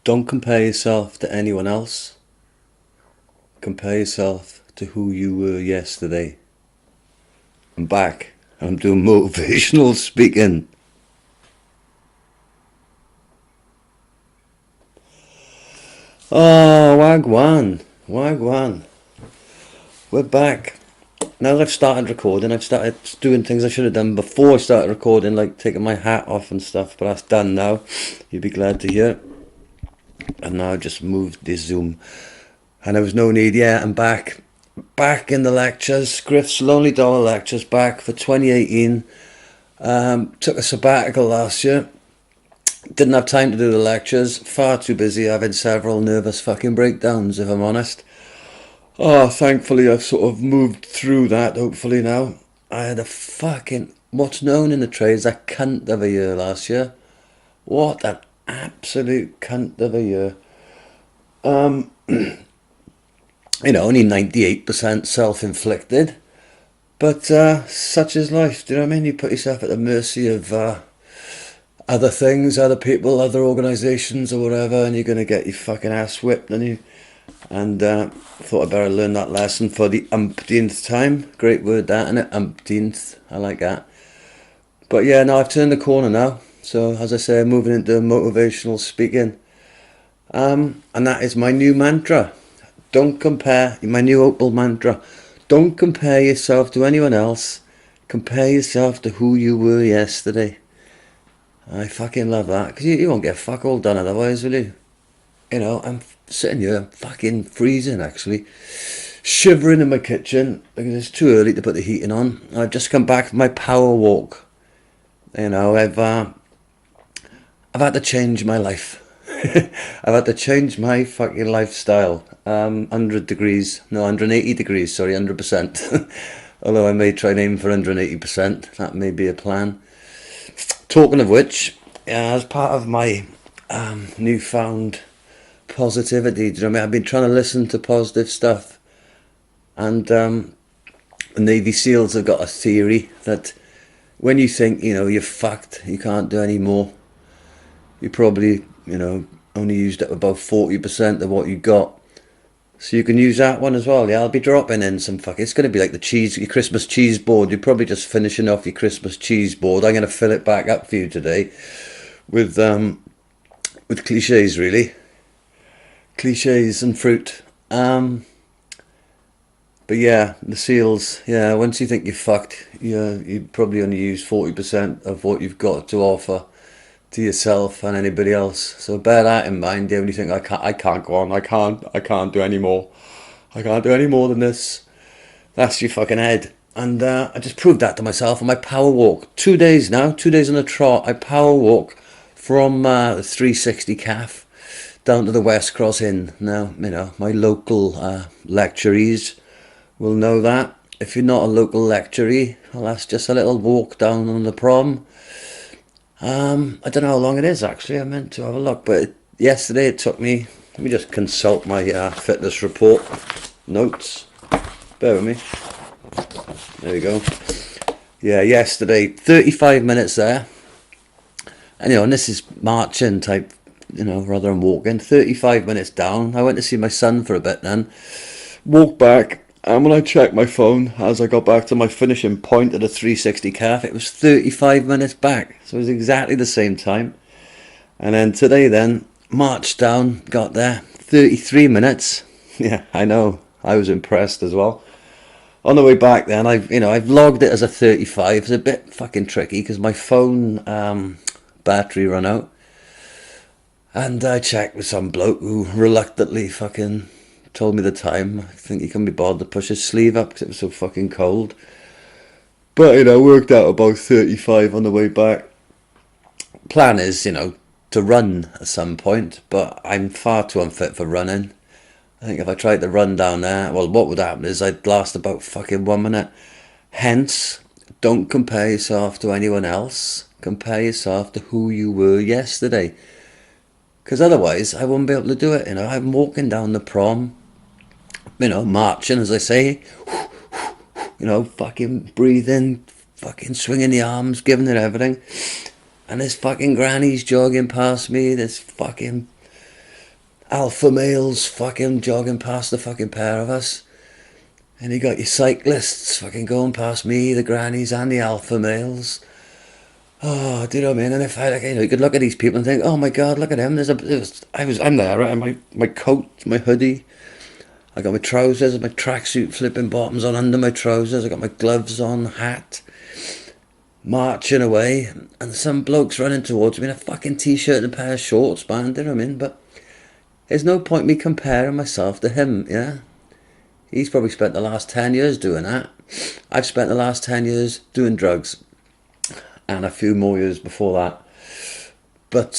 Don't compare yourself to anyone else. Compare yourself to who you were yesterday. I'm back. I'm doing motivational speaking. Oh, wagwan. Wagwan. We're back. Now that I've started recording, I've started doing things I should have done before I started recording, like taking my hat off and stuff, but that's done now. You'll be glad to hear. And now I just moved this Zoom. And there was no need. Yeah, I'm back. Back in the lectures. Griff's Lonely Dollar lectures back for 2018. Took a sabbatical last year. Didn't have time to do the lectures. Far too busy, having several nervous fucking breakdowns, if I'm honest. Oh, thankfully I've sort of moved through that, hopefully now. I had a fucking, what's known in the trade as a cunt of a year last year. What an absolute cunt of a year. You know, only 98% self-inflicted. But such is life, do you know what I mean? You put yourself at the mercy of other things, other people, other organisations or whatever, and you're going to get your fucking ass whipped, and you... And thought I'd better learn that lesson for the umpteenth time. Great word that, innit? Umpteenth. I like that. But yeah, no, I've turned the corner now. So as I say, I'm moving into motivational speaking. And that is my new mantra. Don't compare, my new Opal mantra. Don't compare yourself to anyone else. Compare yourself to who you were yesterday. I fucking love that. Because you won't get fuck all done otherwise, will you? You know, I'm sitting here, I'm fucking freezing actually, shivering in my kitchen because it's too early to put the heating on. I've just come back from my power walk. You know, I've had to change my life. I've had to change my fucking lifestyle. 100 degrees, no, 180 degrees, sorry, 100%. Although I may try and aim for 180%, that may be a plan. Talking of which, as part of my newfound positivity, do you know what I mean? I've been trying to listen to positive stuff, and the Navy SEALs have got a theory that when you think, you know, you're fucked, you can't do any more, you probably, you know, only used up about 40% of what you got. So you can use that one as well. Yeah, I'll be dropping in some fucking, it's going to be like your Christmas cheese board. You're probably just finishing off your Christmas cheese board. I'm going to fill it back up for you today with cliches, really. Cliches and fruit. But yeah, the SEALs, yeah, once you think you're fucked, you probably only use 40% of what you've got to offer to yourself and anybody else. So bear that in mind. You only think, I can't go on, I can't do any more. I can't do any more than this. That's your fucking head. And I just proved that to myself on my power walk. 2 days now, 2 days on a trot. I power walk from the 360 calf down to the West Cross Inn. Now, you know, my local lecturees will know that. If you're not a local lecturee, well, that's just a little walk down on the prom. I don't know how long it is actually. I meant to have a look, but yesterday it took me, let me just consult my fitness report notes. Bear with me. There we go. Yeah, yesterday, 35 minutes there. And you know, and this is marching type, you know, rather than walking. 35 minutes down. I went to see my son for a bit then. Walked back, and when I checked my phone, as I got back to my finishing point at a 360 calf, it was 35 minutes back. So it was exactly the same time. And then today then, marched down, got there, 33 minutes. Yeah, I know. I was impressed as well. On the way back then, I've logged it as a 35. It's a bit fucking tricky because my phone battery run out. And I checked with some bloke who reluctantly fucking told me the time. I think he couldn't be bothered to push his sleeve up because it was so fucking cold. But, you know, worked out about 35 on the way back. Plan is, you know, to run at some point, but I'm far too unfit for running. I think if I tried to run down there, well, what would happen is I'd last about fucking 1 minute. Hence, don't compare yourself to anyone else. Compare yourself to who you were yesterday. Because otherwise, I wouldn't be able to do it. You know, I'm walking down the prom, you know, marching, as I say. You know, fucking breathing, fucking swinging the arms, giving it everything. And this fucking granny's jogging past me. This fucking alpha males fucking jogging past the fucking pair of us. And you got your cyclists fucking going past me, the grannies and the alpha males. Oh, do you know what I mean? And if I, like, you could look at these people and think, oh my God, look at him. I'm there, right? My coat, my hoodie. I got my trousers, my tracksuit flipping bottoms on under my trousers. I got my gloves on, hat, marching away. And some blokes running towards me in a fucking t-shirt and a pair of shorts, man. Do you know what I mean? But there's no point me comparing myself to him, yeah? He's probably spent the last 10 years doing that. I've spent the last 10 years doing drugs. And a few more years before that. But,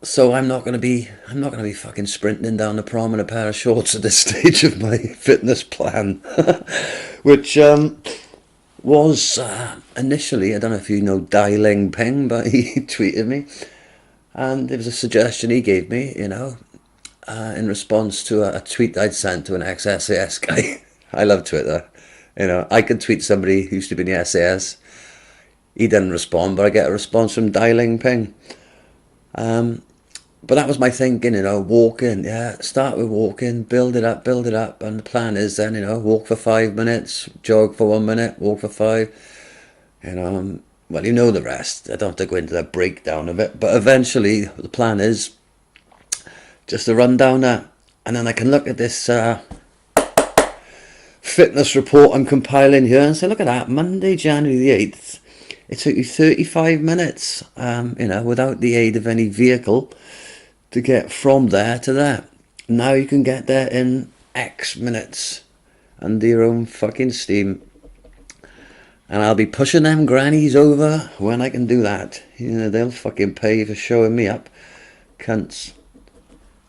so I'm not going to be fucking sprinting down the prom in a pair of shorts at this stage of my fitness plan. Which, was, initially, I don't know if you know Dai Ling Ping, but he tweeted me. And there was a suggestion he gave me, in response to a tweet I'd sent to an ex-SAS guy. I love Twitter. I could tweet somebody who used to be in the SAS. He didn't respond, but I get a response from Dai Ling Ping. But that was my thinking, walking, start with walking, build it up, and the plan is then, walk for 5 minutes, jog for 1 minute, walk for 5, well, you know the rest. I don't have to go into the breakdown of it, but eventually the plan is just to run down that, and then I can look at this fitness report I'm compiling here and say, look at that, Monday, January the 8th, it took you 35 minutes, without the aid of any vehicle to get from there to there. Now you can get there in X minutes under your own fucking steam. And I'll be pushing them grannies over when I can do that. They'll fucking pay for showing me up. Cunts.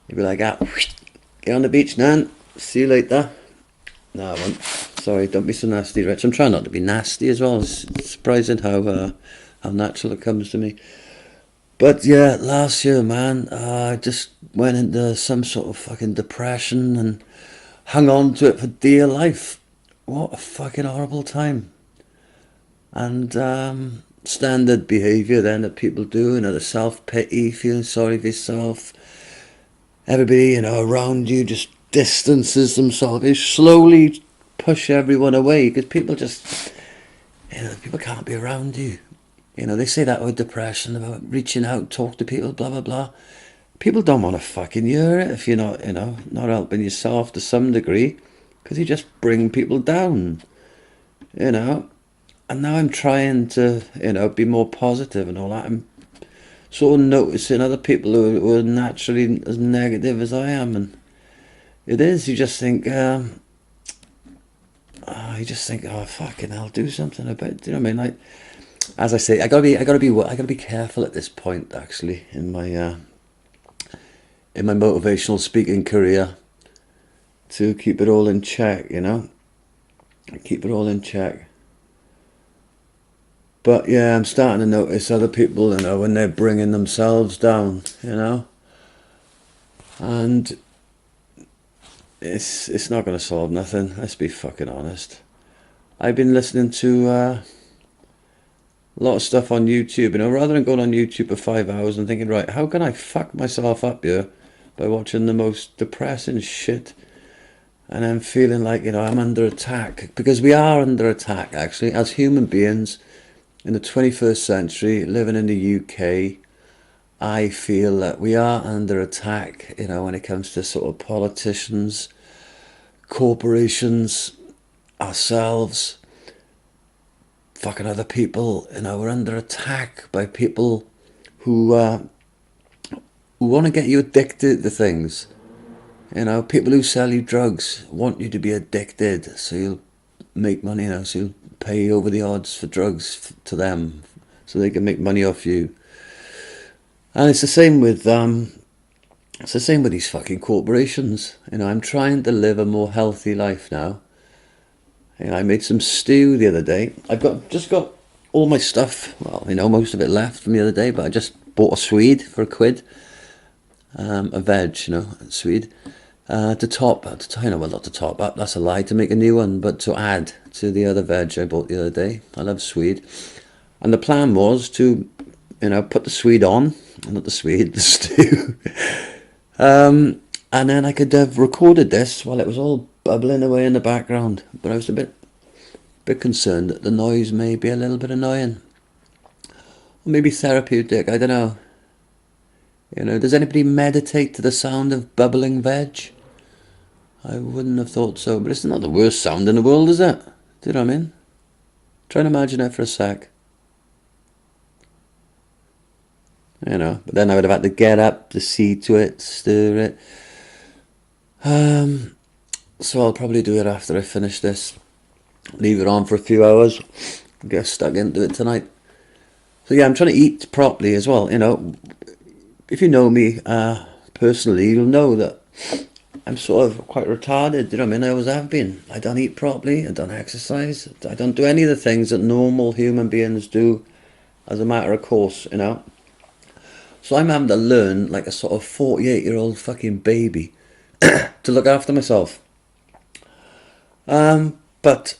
You'll be like, get on the beach, Nan. See you later. No, I won't. Sorry, don't be so nasty, Rich. I'm trying not to be nasty as well. It's surprising how natural it comes to me. But yeah, last year, man, I just went into some sort of fucking depression and hung on to it for dear life. What a fucking horrible time. And standard behaviour then that people do, the self-pity, feeling sorry for yourself. Everybody, around you just distances themselves. They slowly push everyone away because people just, people can't be around you. They say that with depression, about reaching out, talk to people, blah, blah, blah. People don't want to fucking hear it if you're not, not helping yourself to some degree, because you just bring people down, And now I'm trying to, be more positive and all that. I'm sort of noticing other people who are naturally as negative as I am, and it is, you just think, oh, fucking hell, do something about it. Do you know what I mean? Like, as I say, I gotta be careful at this point. Actually, in my motivational speaking career, to keep it all in check. Keep it all in check. But yeah, I'm starting to notice other people, when they're bringing themselves down, and it's not going to solve nothing. Let's be fucking honest. I've been listening to a lot of stuff on YouTube, rather than going on YouTube for 5 hours and thinking, right, how can I fuck myself up here by watching the most depressing shit, and then feeling like, I'm under attack, because we are under attack, actually, as human beings in the 21st century, living in the UK. I feel that we are under attack, when it comes to sort of politicians, corporations, ourselves, fucking other people. We're under attack by people who want to get you addicted to things. People who sell you drugs want you to be addicted, so you'll make money, so you'll pay over the odds for drugs to them, so they can make money off you. And it's the same with these fucking corporations. I'm trying to live a more healthy life now. I made some stew the other day. I've just got all my stuff, well, most of it left from the other day, but I just bought a Swede for £1. A veg, Swede. Not to top up, that's a lie, to make a new one, but to add to the other veg I bought the other day. I love Swede. And the plan was to, put the Swede on, not the Swede, the stew, And then I could have recorded this while it was all bubbling away in the background. But I was a bit concerned that the noise may be a little bit annoying. Or maybe therapeutic, I don't know. You know, does anybody meditate to the sound of bubbling veg? I wouldn't have thought so, but it's not the worst sound in the world, is it? Do you know what I mean? Try and imagine it for a sec. You know, but then I would have had to get up to see to it, stir it. So I'll probably do it after I finish this. Leave it on for a few hours. Get stuck into it tonight. So yeah, I'm trying to eat properly as well. You know, if you know me personally, you'll know that I'm sort of quite retarded. You know what I mean? I always have been. I don't eat properly. I don't exercise. I don't do any of the things that normal human beings do as a matter of course, you know. So I'm having to learn like a sort of 48-year-old fucking baby to look after myself. But,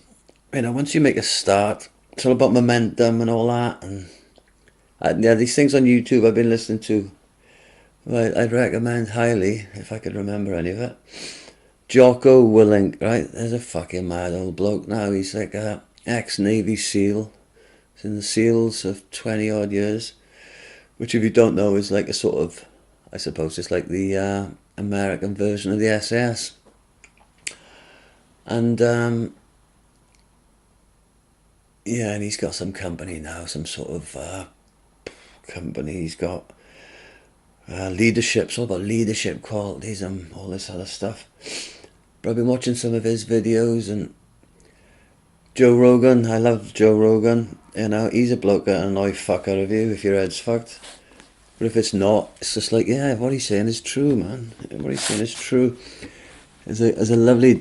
you know, once you make a start, it's all about momentum and all that. And yeah, these things on YouTube I've been listening to, right, I'd recommend highly, if I could remember any of it. Jocko Willink, right? There's a fucking mad old bloke now. He's like a ex-Navy SEAL. He's in the SEALs of 20 odd years. Which, if you don't know, is like a sort of, I suppose it's like the American version of the SAS. And, yeah, and he's got some company now, some sort of company. He's got leadership, it's all about leadership qualities and all this other stuff. But I've been watching some of his videos, and Joe Rogan, I love Joe Rogan. You know, he's a bloke that'll annoy fuck out of you if your head's fucked. But if it's not, it's just like, yeah, what he's saying is true, man. What he's saying is true. There's a lovely,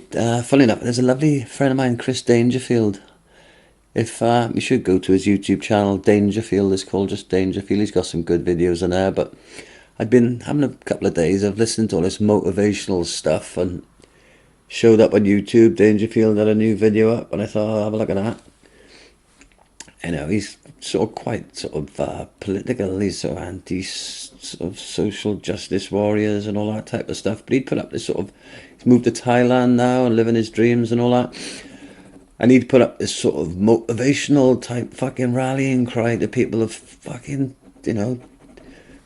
funny enough, there's a lovely friend of mine, Chris Dangerfield. If you should go to his YouTube channel, Dangerfield is called, just Dangerfield. He's got some good videos on there. But I've been having a couple of days of listening to all this motivational stuff, and showed up on YouTube. Dangerfield had a new video up, and I thought, I'll have a look at that. You know, he's sort of quite sort of political. He's sort of anti sort of social justice warriors and all that type of stuff. But he'd put up this sort of, he's moved to Thailand now and living his dreams and all that. And he'd put up this sort of motivational type fucking rallying cry to people of fucking, you know,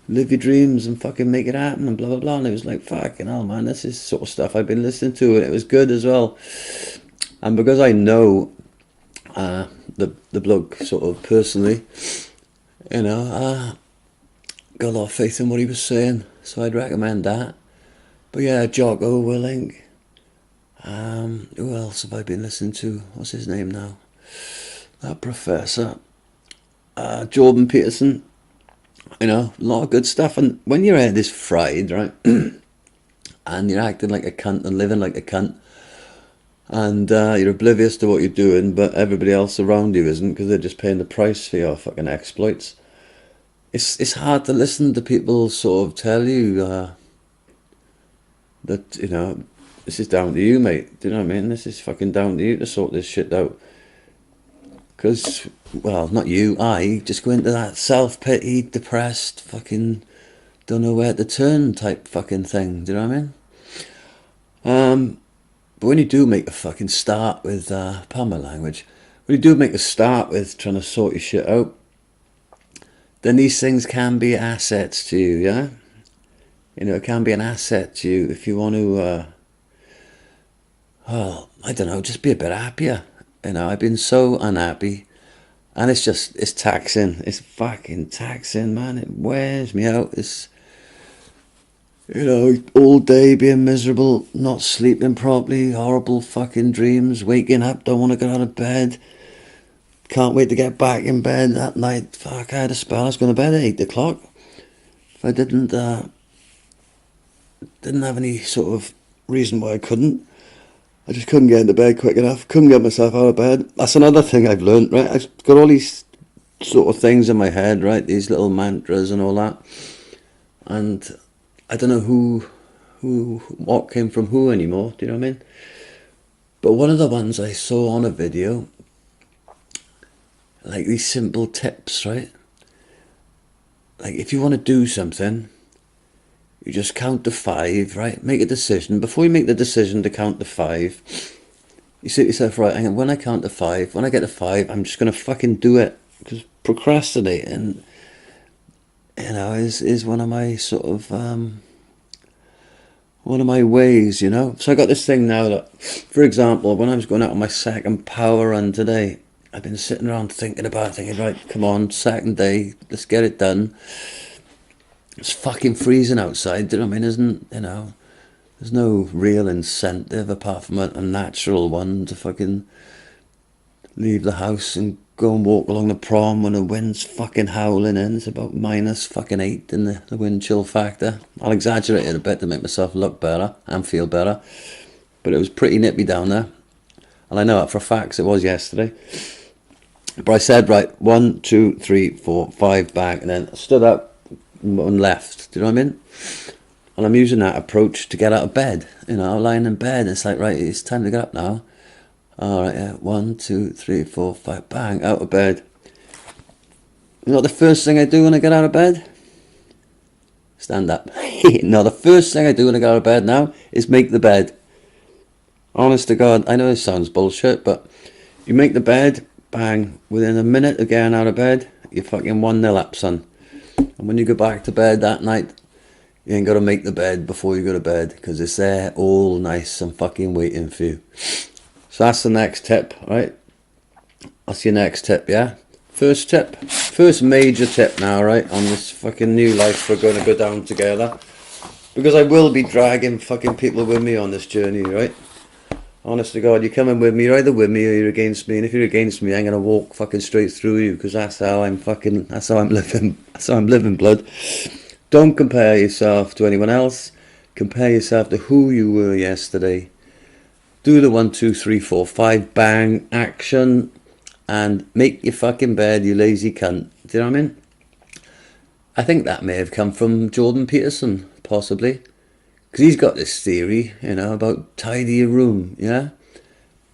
live your dreams and fucking make it happen and blah blah blah. And it was like, fucking hell, man, this is sort of stuff I've been listening to, and it was good as well. And because I know the bloke sort of personally, you know, got a lot of faith in what he was saying, so I'd recommend that. But yeah, Jocko Willink. Who else have I been listening to? What's his name now? That professor. Jordan Peterson. You know, a lot of good stuff. And when your head is fried, right, and you're acting like a cunt and living like a cunt, and you're oblivious to what you're doing, but everybody else around you isn't, because they're just paying the price for your fucking exploits. It's hard to listen to people sort of tell you that, you know, this is down to you, mate. Do you know what I mean? This is fucking down to you to sort this shit out. Because, well, not you, I just go into that self-pity, depressed, fucking don't know where to turn type fucking thing. Do you know what I mean? But when you do make a fucking start with, pardon my language, when you do make a start with trying to sort your shit out, then these things can be assets to you, yeah? You know, it can be an asset to you if you want to, well, I don't know, just be a bit happier. You know, I've been so unhappy, and it's just, it's taxing. It's fucking taxing, man. It wears me out. It's, you know, all day being miserable, not sleeping properly, horrible fucking dreams, waking up, don't want to get out of bed, can't wait to get back in bed that night. Fuck, I had a spell, I was going to bed at 8 o'clock. If I didn't have any sort of reason why I couldn't, I just couldn't get into bed quick enough, couldn't get myself out of bed. That's another thing I've learned, right? I've got all these sort of things in my head, right? These little mantras and all that. And I don't know what came from who anymore, do you know what I mean? But one of the ones I saw on a video, like these simple tips, right? Like if you want to do something, you just count to 5, right? Make a decision. Before you make the decision to count to 5, you say to yourself, right, hang on, when I count to 5, when I get to 5, I'm just going to fucking do it. Because procrastinating, you know, is one of my sort of, one of my ways, you know. So I got this thing now that, for example, when I was going out on my second power run today, I've been sitting around thinking about it, thinking, right, come on, second day, let's get it done. It's fucking freezing outside, do you know what I mean? Isn't, you know, there's no real incentive apart from a natural one to fucking leave the house and go and walk along the prom when the wind's fucking howling in. It's about minus fucking 8 in the wind chill factor. I'll exaggerate it a bit to make myself look better and feel better. But it was pretty nippy down there. And I know that for a fact 'cause it was yesterday. But I said, right, 1, 2, 3, 4, 5 back, and then stood up and left. Do you know what I mean? And I'm using that approach to get out of bed. You know, lying in bed, it's like, right, it's time to get up now. Alright, yeah, 1, 2, 3, 4, 5, bang, out of bed. You know what the first thing I do when I get out of bed? Stand up. No, the first thing I do when I get out of bed now is make the bed. Honest to God, I know this sounds bullshit, but you make the bed, bang, within a minute of getting out of bed, you're fucking 1-0 up, son. And when you go back to bed that night, you ain't got to make the bed before you go to bed, because it's there all nice and fucking waiting for you. So that's the next tip, right? That's your next tip, yeah? First tip, first major tip now, right? On this fucking new life we're going to go down together. Because I will be dragging fucking people with me on this journey, right? Honest to God, you're coming with me, you're either with me or you're against me. And if you're against me, I'm going to walk fucking straight through you. Because that's how I'm living. That's how I'm living, blood. Don't compare yourself to anyone else. Compare yourself to who you were yesterday. Do the 1, 2, 3, 4, 5, bang, action, and make your fucking bed, you lazy cunt. Do you know what I mean? I think that may have come from Jordan Peterson, possibly. Because he's got this theory, you know, about tidy your room, yeah?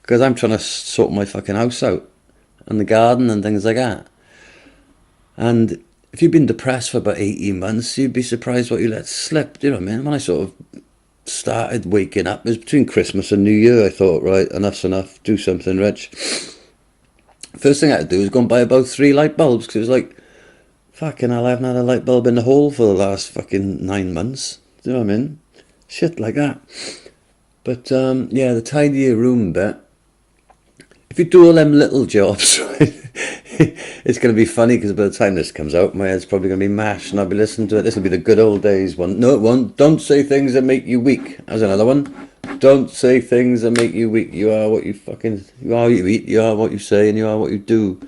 Because I'm trying to sort my fucking house out, and the garden and things like that. And if you've been depressed for about 18 months, you'd be surprised what you let slip, do you know what I mean? When I sort of started waking up, it was between Christmas and New Year, I thought, right, enough's enough, do something rich. First thing I had to do was go and buy about 3 light bulbs, because it was like, fucking hell, I haven't had a light bulb in the hole for the last fucking 9 months. Do you know what I mean? Shit like that. But, yeah, the tidy your room bit, if you do all them little jobs, right, it's going to be funny, because by the time this comes out, my head's probably going to be mashed, and I'll be listening to it. This will be the good old days one. No, it won't. Don't say things that make you weak. That's another one. Don't say things that make you weak. You are what you fucking... You are what you eat, you are what you say, and you are what you do.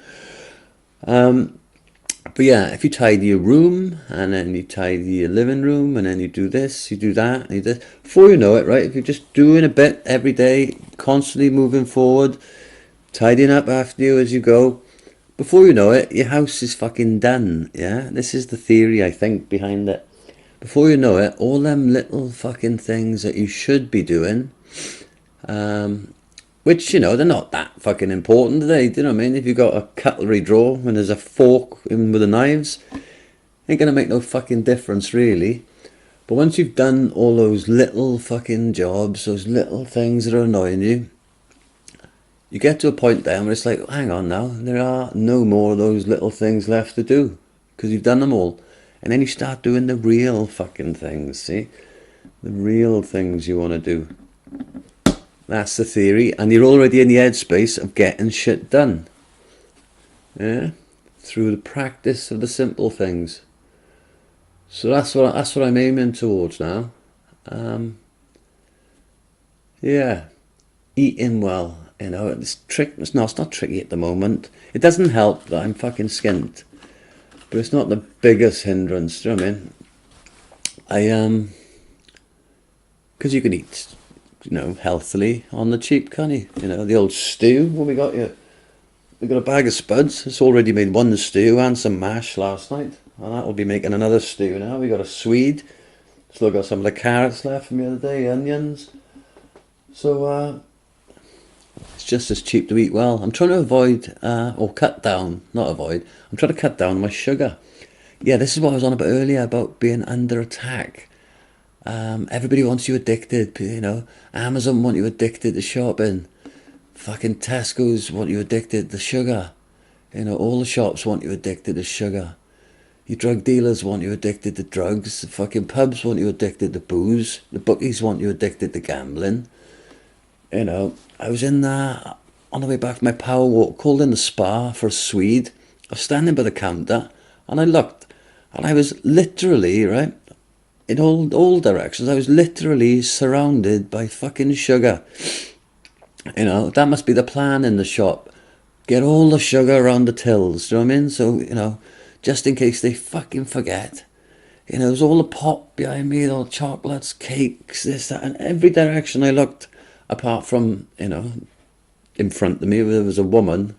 But yeah, if you tidy your room, and then you tidy your living room, and then you do this, you do that, and you do this, before you know it, right, if you're just doing a bit every day, constantly moving forward, tidying up after you as you go, before you know it, your house is fucking done, yeah? This is the theory, I think, behind it. Before you know it, all them little fucking things that you should be doing, which, you know, they're not that fucking important today, do you know what I mean? If you've got a cutlery drawer and there's a fork in with the knives, ain't gonna make no fucking difference, really. But once you've done all those little fucking jobs, those little things that are annoying you, you get to a point there where it's like, hang on now, there are no more of those little things left to do, because you've done them all. And then you start doing the real fucking things, see? The real things you want to do. That's the theory, and you're already in the headspace of getting shit done. Yeah? Through the practice of the simple things. So that's what I'm aiming towards now. Yeah. Eating well. You know, it's not tricky at the moment. It doesn't help that I'm fucking skint. But it's not the biggest hindrance, do you know what I mean? Because you can eat, you know, healthily on the cheap, can't you? You know, the old stew, what we got here? We got a bag of spuds. It's already made one stew and some mash last night. And that will be making another stew now. We got a swede. Still got some of the carrots left from the other day, onions. So, it's just as cheap to eat well. I'm trying to avoid, or cut down, not avoid, I'm trying to cut down my sugar. Yeah, this is what I was on about earlier, about being under attack. Everybody wants you addicted, you know. Amazon want you addicted to shopping. Fucking Tesco's want you addicted to sugar. You know, all the shops want you addicted to sugar. Your drug dealers want you addicted to drugs. The fucking pubs want you addicted to booze. The bookies want you addicted to gambling. You know, I was in there on the way back from my power walk, called in the spa for a Swede. I was standing by the counter and I looked and I was literally, right, in all directions, I was literally surrounded by fucking sugar. You know, that must be the plan in the shop. Get all the sugar around the tills, do you know what I mean? So, you know, just in case they fucking forget. You know, there's all the pop behind me, all chocolates, cakes, this, that, and every direction I looked, apart from, you know, in front of me, there was a woman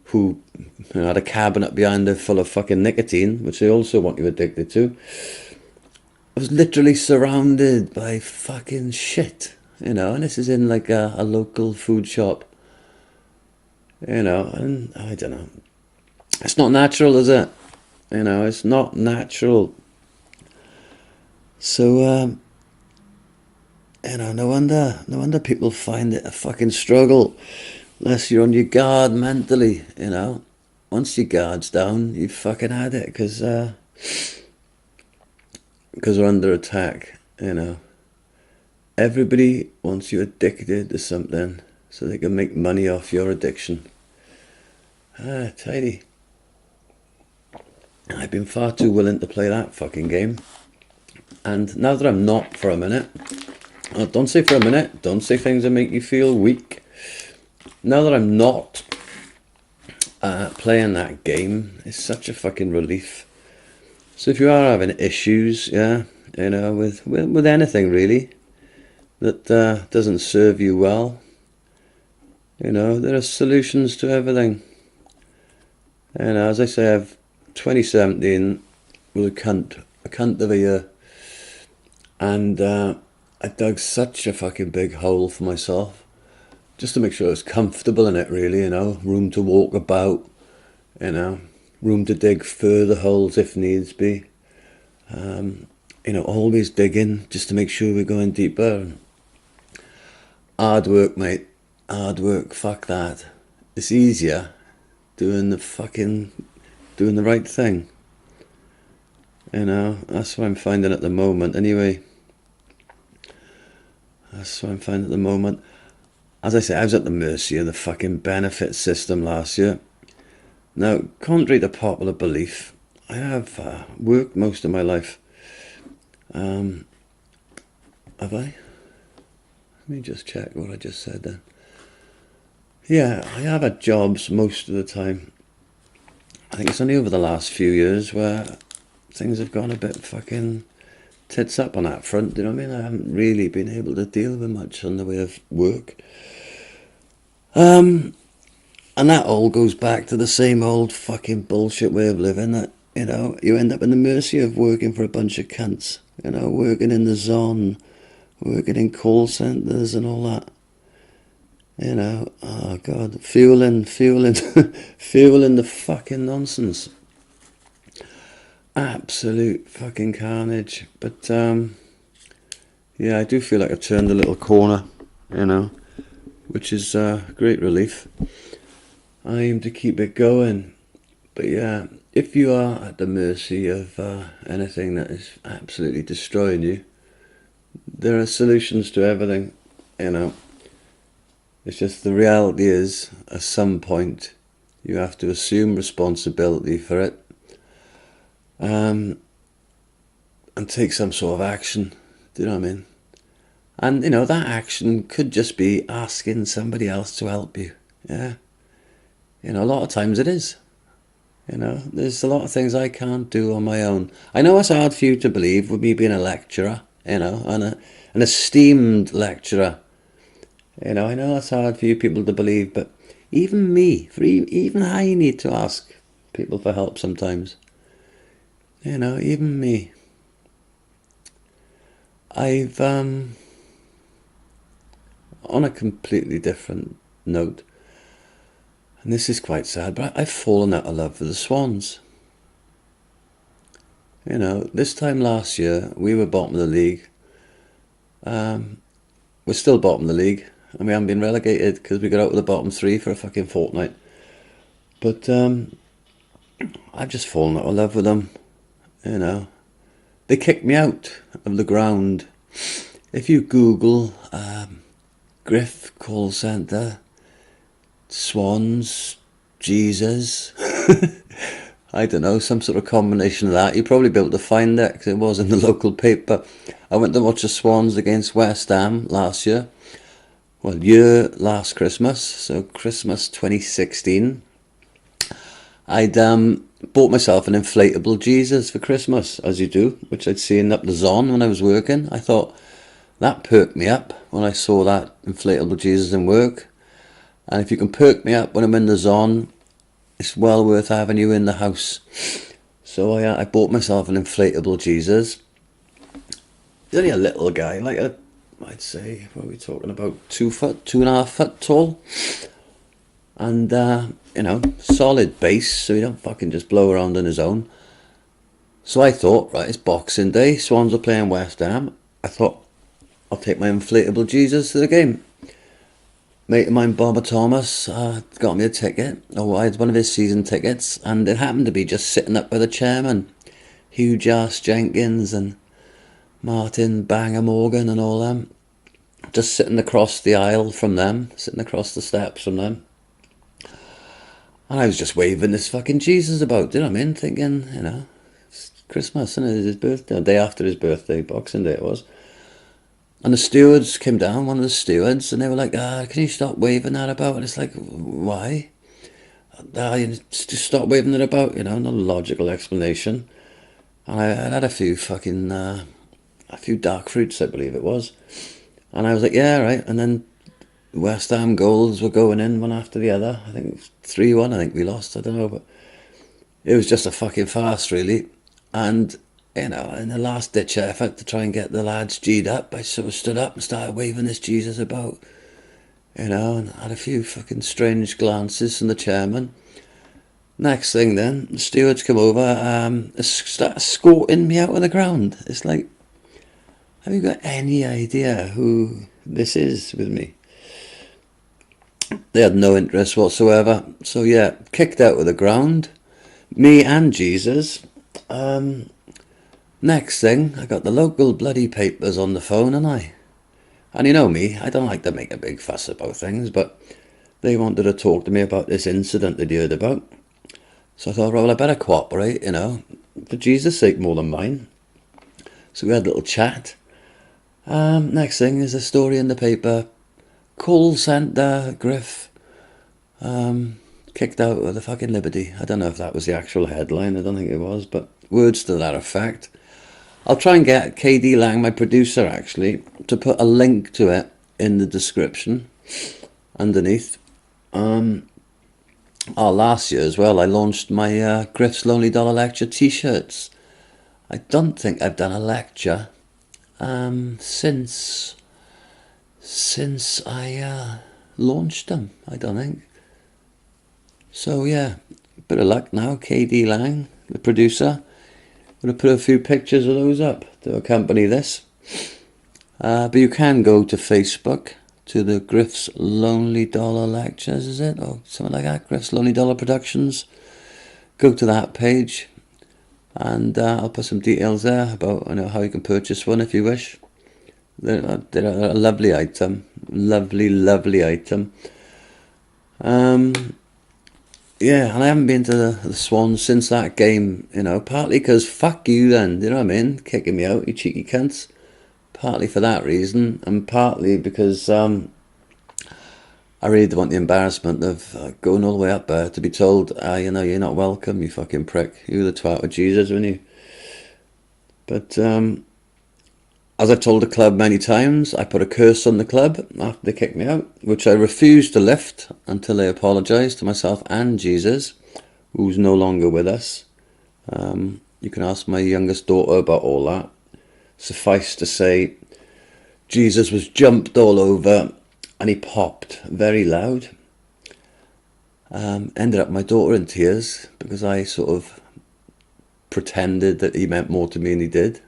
who, you know, had a cabinet behind her full of fucking nicotine, which they also want you addicted to. I was literally surrounded by fucking shit, you know, and this is in like a local food shop, you know, and I don't know. It's not natural, is it? You know, it's not natural. So, you know, no wonder people find it a fucking struggle, unless you're on your guard mentally, you know. Once your guard's down, you've fucking had it, because we're under attack, you know. Everybody wants you addicted to something so they can make money off your addiction. Tidy. I've been far too willing to play that fucking game. And now that I'm not for a minute, oh, don't say for a minute, don't say things that make you feel weak. Now that I'm not playing that game, it's such a fucking relief. So if you are having issues, yeah, you know, with anything really, that doesn't serve you well, you know, there are solutions to everything. And as I say, I've 2017 was a cunt of a year, and I dug such a fucking big hole for myself, just to make sure I was comfortable in it, really, you know, room to walk about, you know, room to dig further holes if needs be. You know, always digging just to make sure we're going deeper. Hard work, mate. Hard work, fuck that. It's easier doing the right thing. You know, that's what I'm finding at the moment anyway. That's what I'm finding at the moment. As I say, I was at the mercy of the fucking benefit system last year. Now, contrary to popular belief, I have worked most of my life. Have I? Let me just check what I just said then. Yeah, I have had jobs most of the time. I think it's only over the last few years where things have gone a bit fucking tits up on that front, you know what I mean? I haven't really been able to deal with much on the way of work. And that all goes back to the same old fucking bullshit way of living, that, you know, you end up in the mercy of working for a bunch of cunts, you know, working in the zone, working in call centres and all that. You know, oh God, fueling the fucking nonsense. Absolute fucking carnage. But, yeah, I do feel like I've turned a little corner, you know, which is great relief. I aim to keep it going. But yeah, if you are at the mercy of anything that is absolutely destroying you, there are solutions to everything, you know. It's just the reality is, at some point, you have to assume responsibility for it, and take some sort of action. Do you know what I mean? And, you know, that action could just be asking somebody else to help you. Yeah. You know, a lot of times it is. You know, there's a lot of things I can't do on my own. I know it's hard for you to believe, with me being a lecturer, you know, and an esteemed lecturer. You know, I know it's hard for you people to believe, but even me, even I need to ask people for help sometimes. You know, even me. I've, on a completely different note, and this is quite sad, but I've fallen out of love with the Swans. You know, this time last year, we were bottom of the league. We're still bottom of the league, and we haven't been relegated because we got out of the bottom three for a fucking fortnight. But I've just fallen out of love with them, you know. They kicked me out of the ground. If you Google Griff call centre, Swans, Jesus, I don't know, some sort of combination of that. You'll probably be able to find it because it was in the local paper. I went to watch the Swans against West Ham last year. Well, last Christmas, so Christmas 2016. I'd bought myself an inflatable Jesus for Christmas, as you do, which I'd seen up the Zon when I was working. I thought that perked me up when I saw that inflatable Jesus in work. And if you can perk me up when I'm in the Zon, it's well worth having you in the house. So I bought myself an inflatable Jesus. He's only a little guy, like I'd say, what are we talking about, 2 foot, 2.5 foot tall. And, you know, solid base, so he don't fucking just blow around on his own. So I thought, right, it's Boxing Day, Swans are playing West Ham. I thought, I'll take my inflatable Jesus to the game. Mate of mine, Bobber Thomas, got me a ticket. Oh, I had one of his season tickets, and it happened to be just sitting up by the chairman, Hugh Jas Jenkins and Martin Banger Morgan and all them. Just sitting across the aisle from them, sitting across the steps from them. And I was just waving this fucking Jesus about, do you know what I mean? Thinking, you know, it's Christmas, and it's his birthday, the day after his birthday, Boxing Day it was. And the stewards came down, one of the stewards, and they were like, can you stop waving that about? And it's like, why? You just stop waving it about, you know, not a logical explanation. And I had a few fucking, a few dark fruits, I believe it was. And I was like, yeah, right. And then West Ham goals were going in one after the other. I think it was 3-1, I think we lost, I don't know. But it was just a fucking farce, really. And, you know, in the last ditch effort to try and get the lads G'd up, I sort of stood up and started waving this Jesus about, you know, and had a few fucking strange glances from the chairman. Next thing then, the stewards come over, start escorting me out of the ground. It's like, have you got any idea who this is with me? They had no interest whatsoever. So yeah, kicked out of the ground. Me and Jesus. Next thing, I got the local bloody papers on the phone, and you know me, I don't like to make a big fuss about things, but they wanted to talk to me about this incident they'd heard about. So I thought, well, I better cooperate, you know, for Jesus' sake more than mine. So we had a little chat. Next thing is a story in the paper. Call centre, Griff, kicked out of the fucking Liberty. I don't know if that was the actual headline, I don't think it was, but words to that effect. I'll try and get KD Lang, my producer actually, to put a link to it in the description underneath. Last year as well, I launched my Griff's Lonely Dollar Lecture t-shirts. I don't think I've done a lecture since I launched them, I don't think. So yeah, bit of luck now, KD Lang, the producer. I'm going to put a few pictures of those up to accompany this. But you can go to Facebook, to the Griff's Lonely Dollar Lectures, is it? Or something like that, Griff's Lonely Dollar Productions. Go to that page, and I'll put some details there about, you know, how you can purchase one if you wish. They're a lovely item. Lovely item. Yeah, and I haven't been to the Swans since that game, you know, partly because fuck you then, you know what I mean? Kicking me out, you cheeky cunts. Partly for that reason, and partly because I really don't want the embarrassment of going all the way up there to be told, you know, you're not welcome, you fucking prick. You were the twat with Jesus, weren't you? But as I've told the club many times, I put a curse on the club after they kicked me out, which I refused to lift until they apologised to myself and Jesus, who's no longer with us. You can ask my youngest daughter about all that. Suffice to say, Jesus was jumped all over and he popped very loud. Ended up my daughter in tears because I sort of pretended that he meant more to me than he did.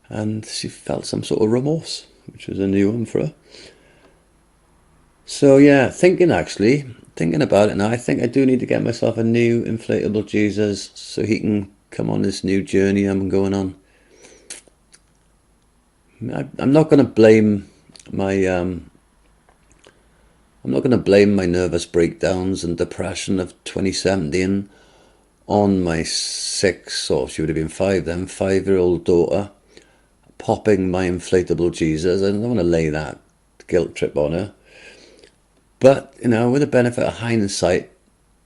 And she felt some sort of remorse. which was a new one for her. So yeah, thinking about it now, I think I do need to get myself a new inflatable Jesus so he can come on this new journey I'm going on. I'm not going to blame my nervous breakdowns and depression of 2017 on my 6, or she would have been 5 then, 5-year-old daughter popping my inflatable Jesus. I don't want to lay that guilt trip on her. But, you know, with the benefit of hindsight,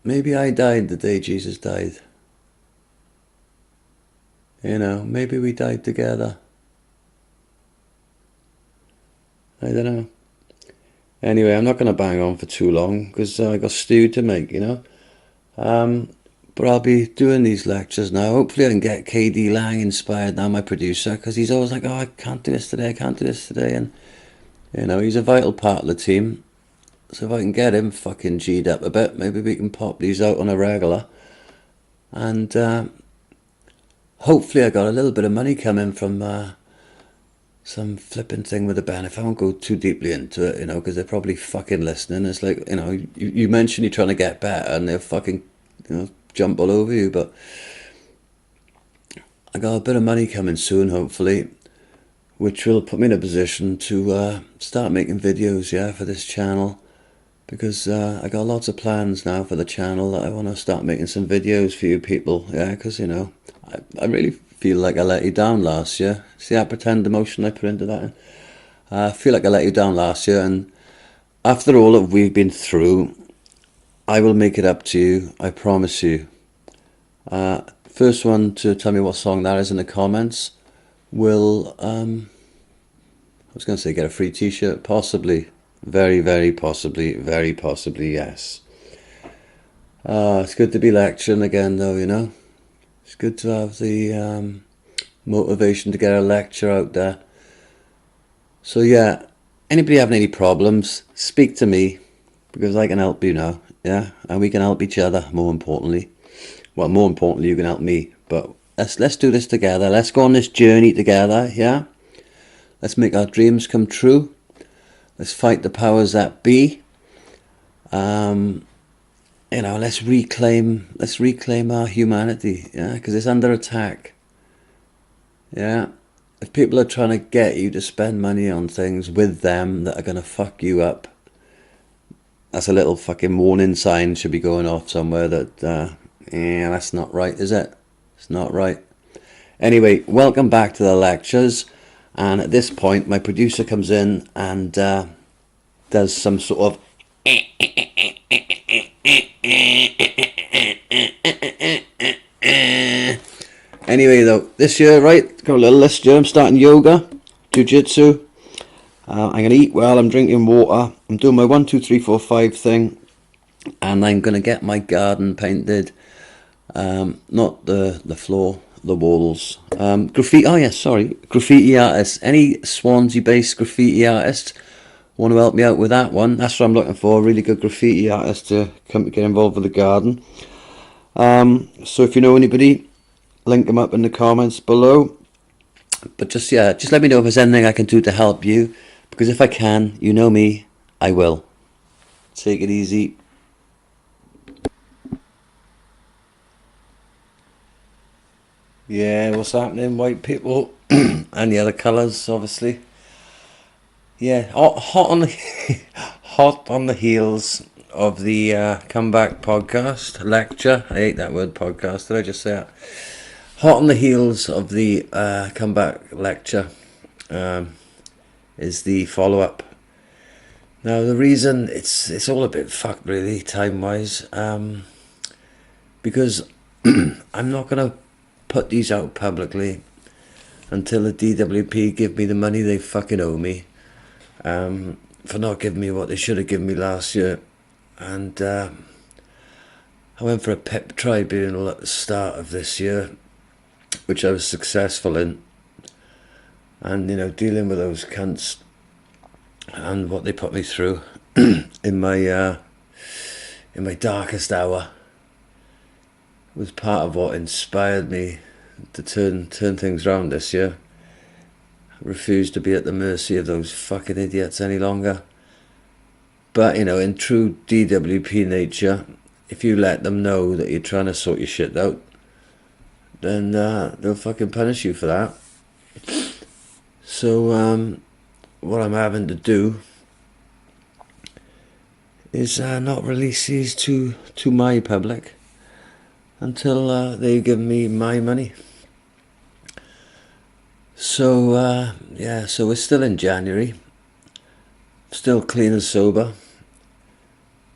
maybe I died the day Jesus died. You know, maybe we died together. I don't know. Anyway, I'm not going to bang on for too long because I got stew to make, you know. But I'll be doing these lectures now. Hopefully I can get KD Lang inspired now, my producer, because he's always like, oh, I can't do this today, I can't do this today. And, you know, he's a vital part of the team. So if I can get him fucking G'd up a bit, maybe we can pop these out on a regular. And hopefully I got a little bit of money coming from some flipping thing with the band. If I won't go too deeply into it, you know, because they're probably fucking listening. It's like, you know, you mention you're trying to get better and they'll fucking, you know, jump all over you. But I got a bit of money coming soon, hopefully, which will put me in a position to start making videos, yeah, for this channel. Because I got lots of plans now for the channel that I want to start making some videos for you people, yeah, because, you know, I really feel like I let you down last year. See that pretend emotion I put into that? I feel like I let you down last year, and after all that we've been through, I will make it up to you, I promise you. First one to tell me what song that is in the comments will, I was going to say get a free t-shirt, possibly. Very, very possibly, yes. It's good to be lecturing again though, you know. It's good to have the motivation to get a lecture out there. So yeah, anybody having any problems, speak to me, because I can help you now, yeah? And we can help each other, more importantly. Well, more importantly, you can help me. But let's do this together. Let's go on this journey together, yeah? Let's make our dreams come true. Let's fight the powers that be. You know, let's reclaim our humanity, yeah, because it's under attack. Yeah, if people are trying to get you to spend money on things with them that are going to fuck you up, that's a little fucking warning sign should be going off somewhere that, yeah, that's not right, is it? It's not right. Anyway, welcome back to the lectures. And at this point, my producer comes in and does some sort of anyway though, this year, right, got a little list here. I'm starting yoga, jiu-jitsu. I'm going to eat well, I'm drinking water, I'm doing my 1, 2, 3, 4, 5 thing, and I'm going to get my garden painted. Not the floor, the walls. Graffiti, oh yeah, sorry, graffiti artists. Any Swansea based graffiti artists want to help me out with that one? That's what I'm looking for, a really good graffiti artist to come to get involved with the garden. So if you know anybody, link them up in the comments below. But just let me know if there's anything I can do to help you, because if I can, you know me, I will. Take it easy. Yeah, what's happening, white people and the other colours, obviously. Yeah, hot on the hot on the heels of the comeback podcast lecture. I hate that word, podcast. Did I just say that? Hot on the heels of the comeback lecture is the follow-up. Now the reason it's all a bit fucked really, time-wise, because I'm not gonna put these out publicly until the DWP give me the money they fucking owe me. For not giving me what they should have given me last year. And I went for a pep tribunal at the start of this year, which I was successful in. And, you know, dealing with those cunts and what they put me through in my darkest hour was part of what inspired me to turn things around this year. refuse to be at the mercy of those fucking idiots any longer. But, you know, in true DWP nature, if you let them know that you're trying to sort your shit out, then they'll fucking punish you for that. So what I'm having to do is not release these to my public until they give me my money. So yeah, so we're still in January, still clean and sober,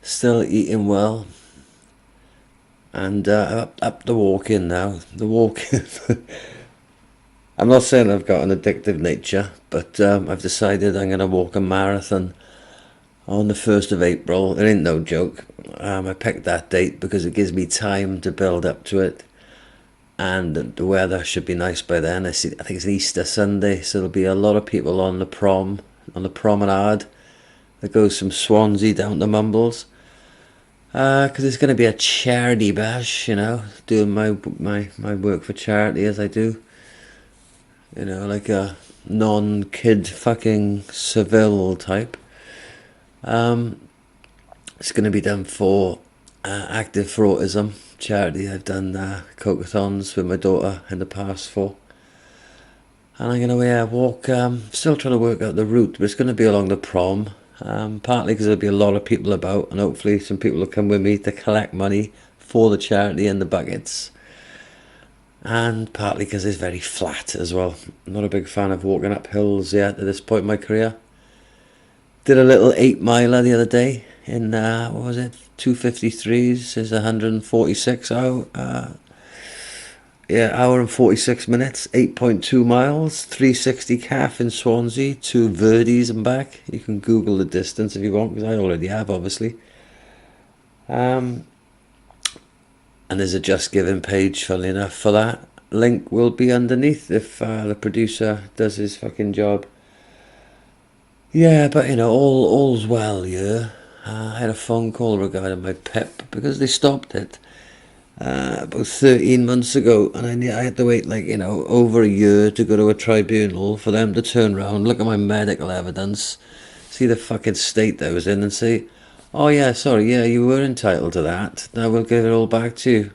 still eating well, and up the walk-in now. The walk-in. I'm not saying I've got an addictive nature, but I've decided I'm going to walk a marathon on the 1st of April. It ain't no joke. I picked that date because it gives me time to build up to it, and the weather should be nice by then. I think it's Easter Sunday, so there'll be a lot of people on the promenade that goes from Swansea down to Mumbles, because it's going to be a charity bash, you know, doing my work for charity as I do, you know, like a non-kid fucking Seville type. It's going to be done for Active for Autism charity. I've done coke-a-thons with my daughter in the past for, and I'm going to walk, still trying to work out the route, but it's going to be along the prom, partly because there'll be a lot of people about, and hopefully some people will come with me to collect money for the charity and the buckets, and partly because it's very flat as well. I'm not a big fan of walking up hills yet at this point in my career. Did a little 8-miler the other day in, what was it, 253s is 146 hour and 46 minutes, 8.2 miles, 360 calf in Swansea, 2 Verdies and back. You can Google the distance if you want, because I already have, obviously. And there's a Just Giving page, funnily enough, for that. Link will be underneath if the producer does his fucking job. Yeah, but you know, all's well, yeah. I had a phone call regarding my PEP because they stopped it about 13 months ago, and I had to wait, like, you know, over a year to go to a tribunal for them to turn around, look at my medical evidence, see the fucking state I was in, and say, oh yeah, sorry, yeah, you were entitled to that, now we'll give it all back to you.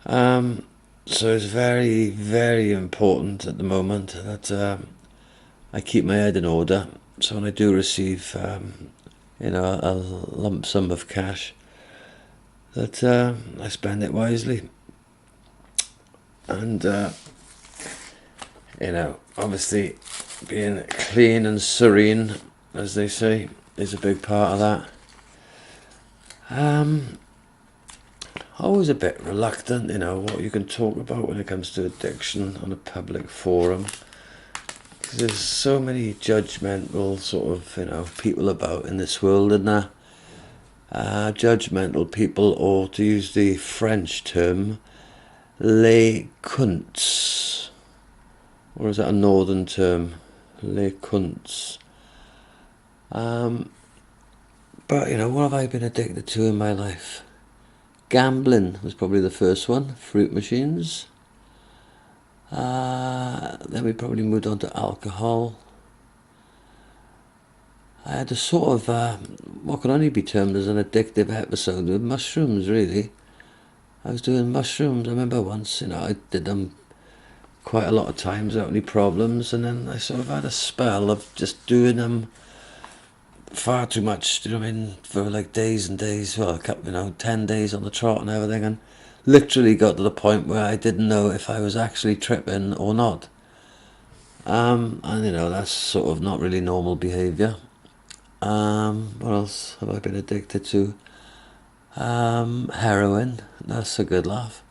So it's very, very important at the moment that I keep my head in order, so when I do receive you know, a lump sum of cash, that I spend it wisely. And you know, obviously being clean and serene, as they say, is a big part of that. Always a bit reluctant, you know, what you can talk about when it comes to addiction on a public forum. There's so many judgmental sort of, you know, people about in this world, and judgmental people, or to use the French term, les cunts, or is that a northern term, les cunts. But you know, what have I been addicted to in my life? Gambling was probably the first one, fruit machines. Then we probably moved on to alcohol. I had a sort of what can only be termed as an addictive episode with mushrooms, really. I was doing mushrooms, I remember once, you know, I did them quite a lot of times without any problems, and then I sort of had a spell of just doing them far too much, do you know what I mean, for like days and days, well, a couple, you know, 10 days on the trot and everything, and literally got to the point where I didn't know if I was actually tripping or not. And you know, that's sort of not really normal behaviour. What else have I been addicted to? Heroin, that's a good laugh.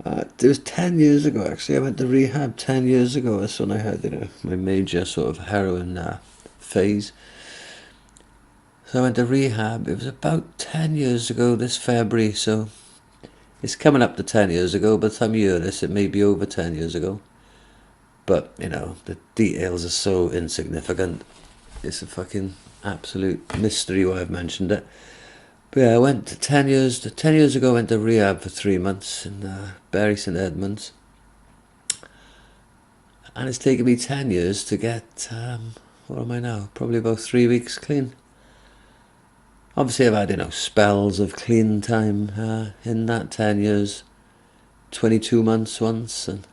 It was 10 years ago, actually. I went to rehab 10 years ago. That's when I had, you know, my major sort of heroin phase. So I went to rehab. It was about 10 years ago this February, so it's coming up to 10 years ago. By the time you hear this, it may be over 10 years ago. But, you know, the details are so insignificant. It's a fucking absolute mystery why I've mentioned it. But yeah, I went to 10 years ago, I went to rehab for 3 months in Bury St Edmunds. And it's taken me 10 years to get, what am I now? Probably about 3 weeks clean. Obviously I've had, spells of clean time in that 10 years. 22 months once, and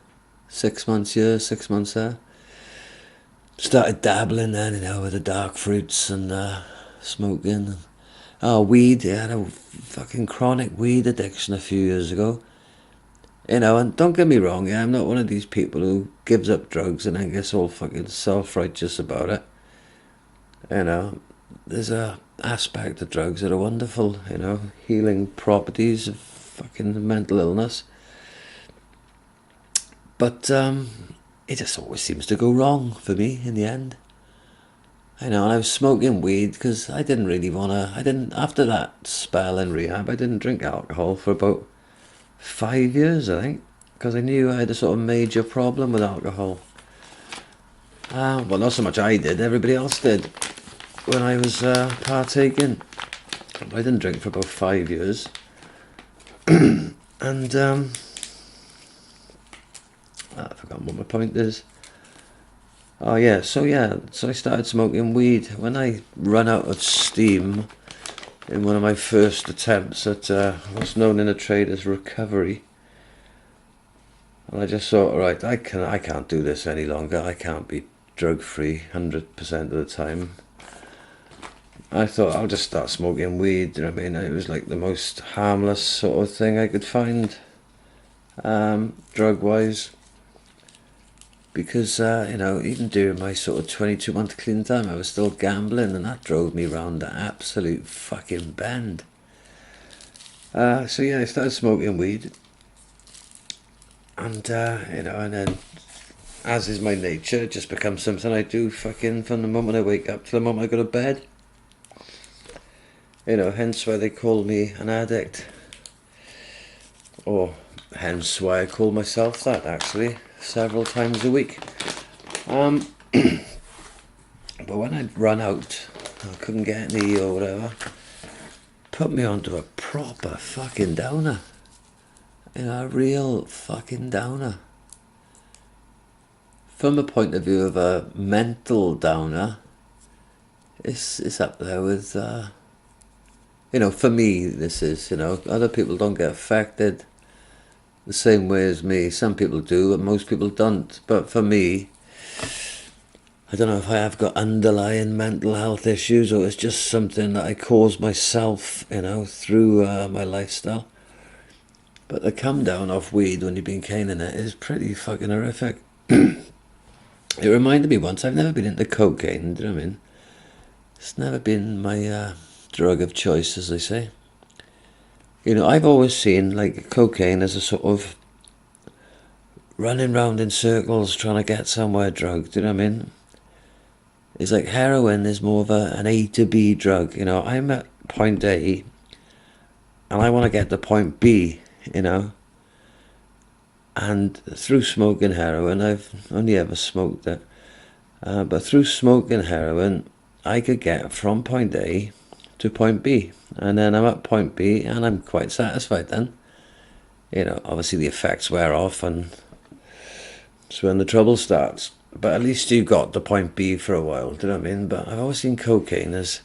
6 months here, 6 months there. Started dabbling then, with the dark fruits and smoking. Weed. I had a fucking chronic weed addiction a few years ago. And don't get me wrong, I'm not one of these people who gives up drugs and then gets all fucking self-righteous about it. There's a aspect of drugs that are wonderful, healing properties of fucking mental illness. But it just always seems to go wrong for me in the end. And I was smoking weed because I didn't really after that spell in rehab, I didn't drink alcohol for about 5 years, I think, because I knew I had a sort of major problem with alcohol. Well, not so much I did, everybody else did when I was partaking. I didn't drink for about 5 years. And I forgot what my point is. So I started smoking weed when I ran out of steam in one of my first attempts at what's known in the trade as recovery. And I just thought, right, I can't do this any longer. I can't be drug free 100% of the time. I thought I'll just start smoking weed. You know what I mean? It was like the most harmless sort of thing I could find, drug wise. Because, even during my sort of 22-month clean time, I was still gambling, and that drove me round the absolute fucking bend. I started smoking weed. And, and then, as is my nature, it just becomes something I do fucking from the moment I wake up to the moment I go to bed. Hence why they call me an addict. Or, hence why I call myself that, actually. Several times a week. But when I'd run out, I couldn't get any or whatever, put me onto a proper fucking downer. A real fucking downer. From a point of view of a mental downer, it's up there with, for me this is, other people don't get affected the same way as me. Some people do, but most people don't. But for me, I don't know if I have got underlying mental health issues or it's just something that I cause myself, through my lifestyle. But the come down off weed when you've been caning it is pretty fucking horrific. It reminded me once, I've never been into cocaine, do you know what I mean? It's never been my drug of choice, as they say. I've always seen like cocaine as a sort of running round in circles trying to get somewhere drug, do you know what I mean? It's like heroin is more of an A to B drug, I'm at point A and I want to get to point B, and through smoking heroin, I've only ever smoked it, but through smoking heroin, I could get from point A to point B, and then I'm at point B and I'm quite satisfied then. Obviously the effects wear off and it's when the trouble starts, but at least you got to point B for a while, do you know what I mean? But I've always seen cocaine as,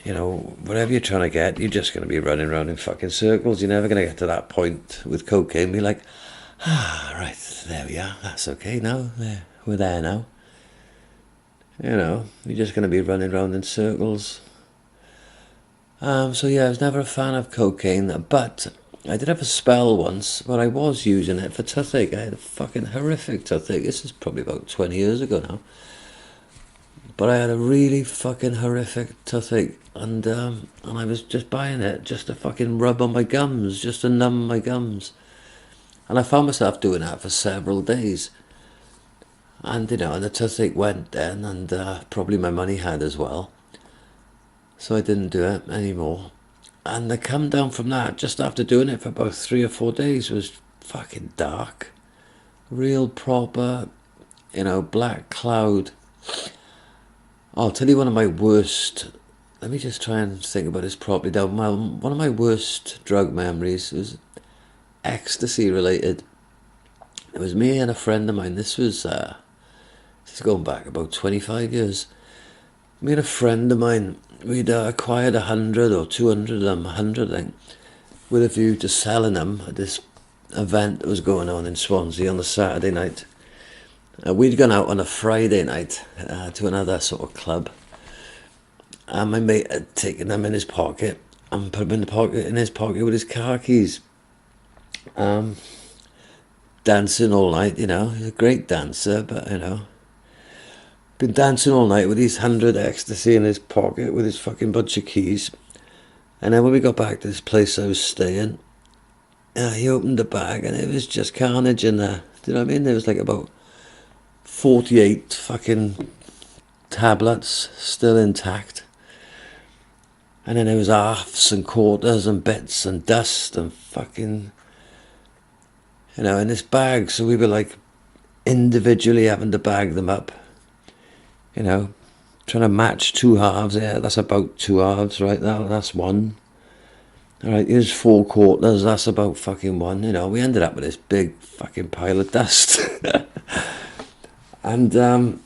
whatever you're trying to get, you're just going to be running around in fucking circles. You're never going to get to that point with cocaine, be like, right, there we are, that's okay now, we're there now. You're just going to be running around in circles. I was never a fan of cocaine, but I did have a spell once where I was using it for toothache. I had a fucking horrific toothache. This is probably about 20 years ago now. But I had a really fucking horrific toothache, and I was just buying it just to fucking rub on my gums, just to numb my gums. And I found myself doing that for several days. And, and the toothache went then, and probably my money had as well. So I didn't do it anymore. And the come down from that, just after doing it for about 3 or 4 days, was fucking dark. Real proper, black cloud. I'll tell you one of my worst, let me just try and think about this properly now. One of my worst drug memories was ecstasy related. It was me and a friend of mine. This is going back about 25 years. Me and a friend of mine, we'd acquired 100 or 200 of them, 100 I think, with a view to selling them at this event that was going on in Swansea on a Saturday night. We'd gone out on a Friday night to another sort of club, and my mate had taken them in his pocket and put them in his pocket with his car keys. Dancing all night, you know. He's a great dancer, but you know, been dancing all night with his 100 ecstasy in his pocket with his fucking bunch of keys. And then when we got back to this place I was staying, he opened the bag and it was just carnage in there. Do you know what I mean? There was like about 48 fucking tablets still intact. And then there was halves and quarters and bits and dust and fucking, you know, in this bag. So we were like individually having to bag them up. You know, trying to match two halves. Yeah, that's about two halves, right? That's one. All right, here's 4 quarters. That's about fucking one. You know, we ended up with this big fucking pile of dust. And so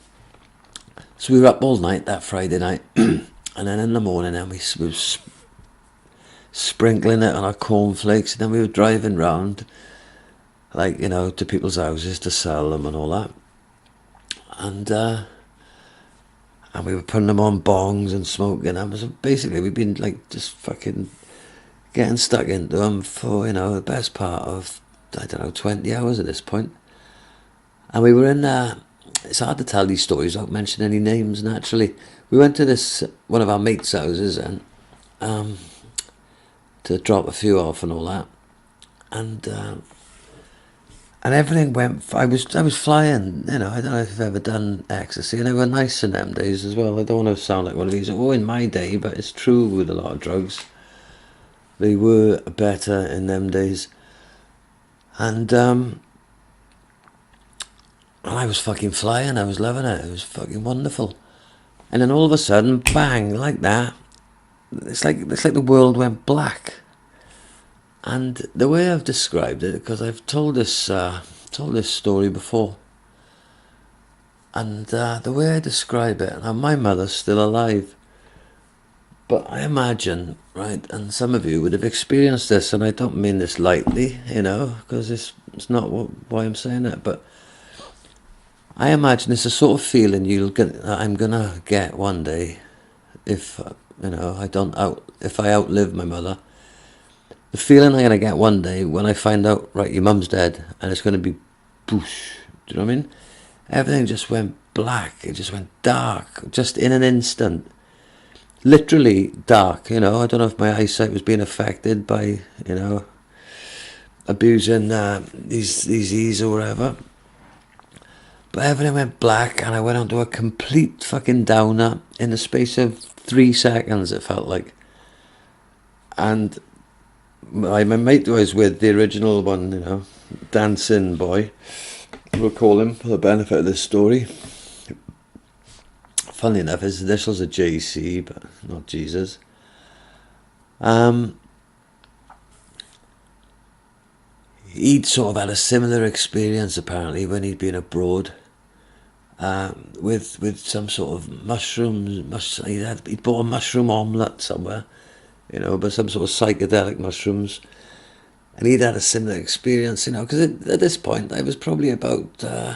we were up all night that Friday night. And then in the morning, then we were sprinkling it on our cornflakes. And then we were driving round, like, you know, to people's houses to sell them and all that. And we were putting them on bongs and smoking them. So basically, we've been like just fucking getting stuck into them for, you know, the best part of, I don't know, 20 hours at this point. And we were in it's hard to tell these stories without mentioning any names, naturally. We went to this, one of our mates' houses, and to drop a few off and all that. And everything went. I was flying. You know, I don't know if you've ever done ecstasy, and they were nice in them days as well. I don't want to sound like one of these. Oh, in my day, but it's true with a lot of drugs. They were better in them days, and I was fucking flying. I was loving it. It was fucking wonderful. And then all of a sudden, bang, like that. It's like the world went black. And the way I've described it, because I've told this story before, and the way I describe it, now my mother's still alive, but I imagine, right, and some of you would have experienced this, and I don't mean this lightly, you know, because it's not why I'm saying it, but I imagine it's a sort of feeling I'm gonna get one day, if you know, if I outlive my mother. The feeling I'm going to get one day when I find out, right, your mum's dead, and it's going to be boosh. Do you know what I mean? Everything just went black. It just went dark, just in an instant. Literally dark, you know. I don't know if my eyesight was being affected by, you know, abusing these E's or whatever. But everything went black, and I went onto a complete fucking downer in the space of 3 seconds, it felt like. And my mate who I was with, the original one, you know, dancing boy, we'll call him for the benefit of this story. Funnily enough, his initials are JC, but not Jesus. He'd sort of had a similar experience apparently when he'd been abroad, with some sort of mushrooms. He'd bought a mushroom omelette somewhere, you know, but some sort of psychedelic mushrooms. And he'd had a similar experience, you know, because at this point I was probably about, it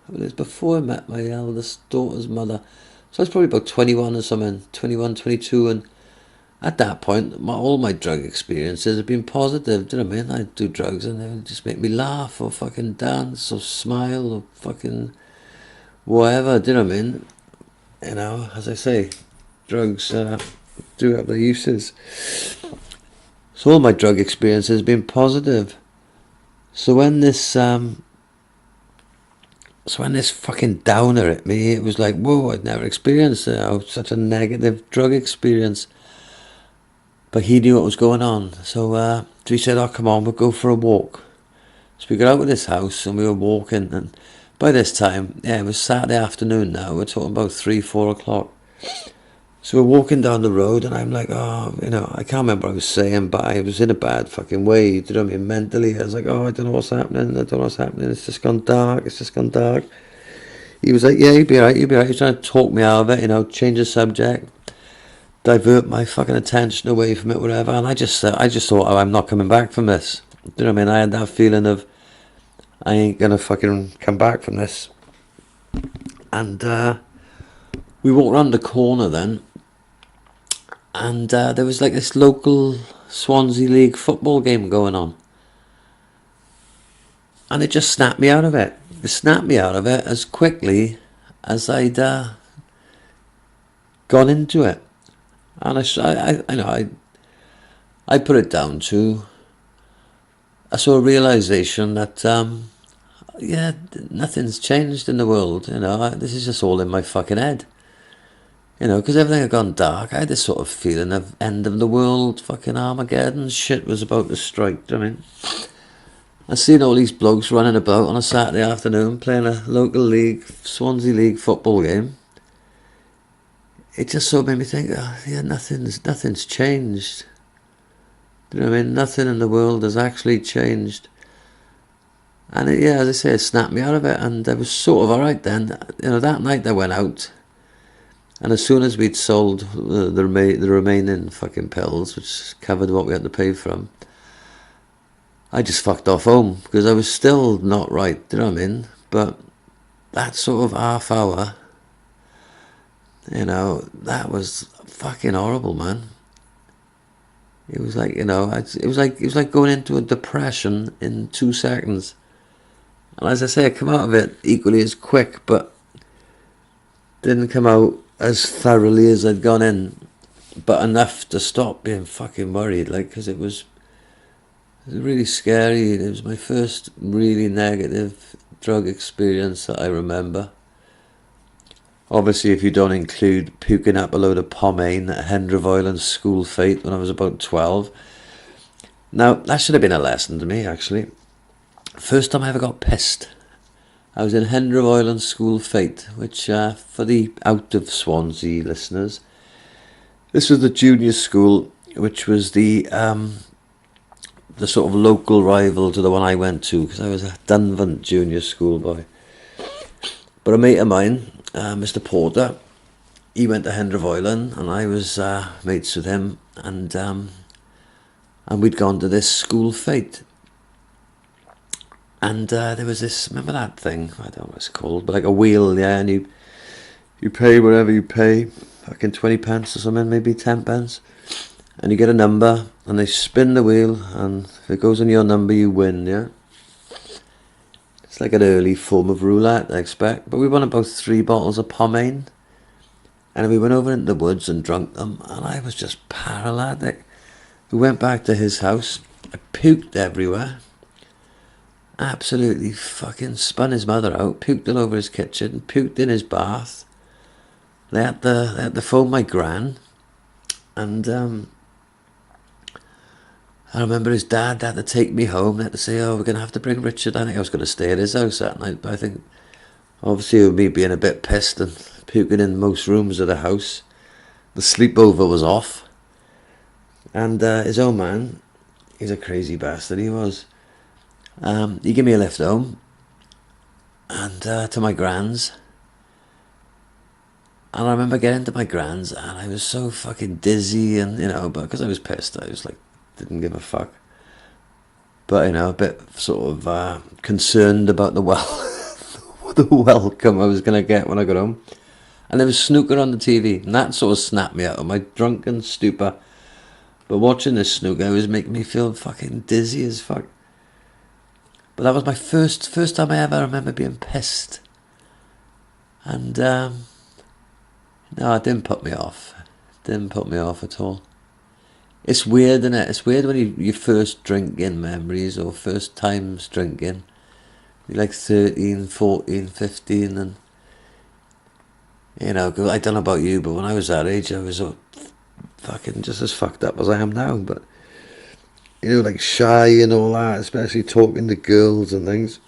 was before I met my eldest daughter's mother. So I was probably about 21 or something, 21, 22, and at that point, all my drug experiences have been positive, do you know what I mean? I'd do drugs and they would just make me laugh or fucking dance or smile or fucking whatever, do you know what I mean? You know, as I say, drugs do have their uses. So all my drug experiences have been positive. So when this fucking downer hit me, it was like, whoa, I'd never experienced such a negative drug experience. But he knew what was going on. So he said, oh, come on, we'll go for a walk. So we got out of this house and we were walking. And by this time, yeah, it was Saturday afternoon now. We're talking about 3-4 o'clock. So we're walking down the road, and I'm like, oh, I can't remember what I was saying, but I was in a bad fucking way. Do you know what I mean? Mentally, I was like, oh, I don't know what's happening. I don't know what's happening. It's just gone dark. It's just gone dark. He was like, yeah, you'll be alright. You'll be alright. He's trying to talk me out of it. Change the subject, divert my fucking attention away from it, whatever. And I just thought, oh, I'm not coming back from this. Do you know what I mean? I had that feeling of, I ain't gonna fucking come back from this. And we walked around the corner then, and there was like this local Swansea League football game going on, and it just snapped me out of it. It snapped me out of it as quickly as I'd gone into it, and I put it down to a sort of realization that nothing's changed in the world. This is just all in my fucking head. Because everything had gone dark. I had this sort of feeling of end of the world, fucking Armageddon shit was about to strike. Do you know what I mean? I seen all these blokes running about on a Saturday afternoon playing a local league, Swansea League football game. It just sort of made me think, nothing's changed. Do you know what I mean? Nothing in the world has actually changed. And as I say, it snapped me out of it, and I was sort of alright then. That night I went out. And as soon as we'd sold the remaining fucking pills, which covered what we had to pay for them, I just fucked off home, because I was still not right, do you know what I mean? But that sort of half hour, that was fucking horrible, man. It was like, it was like going into a depression in 2 seconds. And as I say, I come out of it equally as quick, but didn't come out as thoroughly as I'd gone in, but enough to stop being fucking worried, because it was really scary. It was my first really negative drug experience that I remember. Obviously, if you don't include puking up a load of pomade at Hendravoyland and school fete when I was about 12. Now, that should have been a lesson to me, actually. First time I ever got pissed, I was in Hendravoyland school fete, which for the out of Swansea listeners, this was the junior school, which was the sort of local rival to the one I went to, because I was a Dunvant junior school boy. But a mate of mine, Mr. Porter, he went to Hendravoyland, and I was mates with him, and we'd gone to this school fete. And there was this, remember that thing? I don't know what it's called, but like a wheel, yeah, and you pay whatever you pay, fucking 20 pence or something, maybe 10 pence. And you get a number, and they spin the wheel, and if it goes on your number, you win, yeah? It's like an early form of roulette, I expect. But we won about 3 bottles of pomade, and we went over into the woods and drunk them, and I was just paralytic. We went back to his house, I puked everywhere. Absolutely fucking spun his mother out, puked all over his kitchen, puked in his bath. They had to phone my gran, and I remember his dad had to take me home. They had to say, oh, we're going to have to bring Richard. I think I was going to stay at his house that night, but I think, obviously with me being a bit pissed and puking in most rooms of the house, the sleepover was off. And his old man, he's a crazy bastard, he was. He gave me a lift home, and to my gran's. And I remember getting to my gran's, and I was so fucking dizzy, and but because I was pissed, I was like, didn't give a fuck. But a bit sort of concerned about the welcome I was gonna get when I got home. And there was snooker on the TV, and that sort of snapped me out of my drunken stupor. But watching this snooker was making me feel fucking dizzy as fuck. But that was my first time I ever remember being pissed. And no, it didn't put me off. It didn't put me off at all. It's weird, isn't it? It's weird when you first drink in memories, or first times drinking. You're like 13, 14, 15, and I don't know about you, but when I was that age, I was fucking just as fucked up as I am now. But like shy and all that, especially talking to girls and things.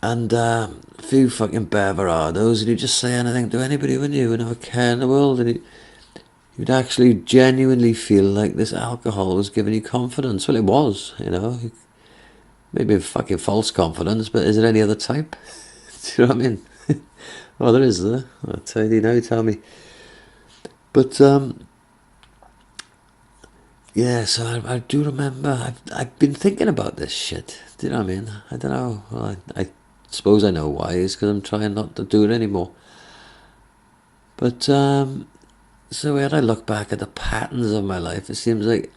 and a few fucking beverados, and you just say anything to anybody, wouldn't you? And have a care in the world, and you'd actually genuinely feel like this alcohol was giving you confidence. Well, it was, maybe a fucking false confidence, but is it any other type? Do you know what I mean? Oh, there is there. I'll tell you now, tell me. But, yeah, so I do remember, I've been thinking about this shit. Do you know what I mean? I don't know. Well, I suppose I know why. It's because I'm trying not to do it anymore. But, so when I look back at the patterns of my life, it seems like,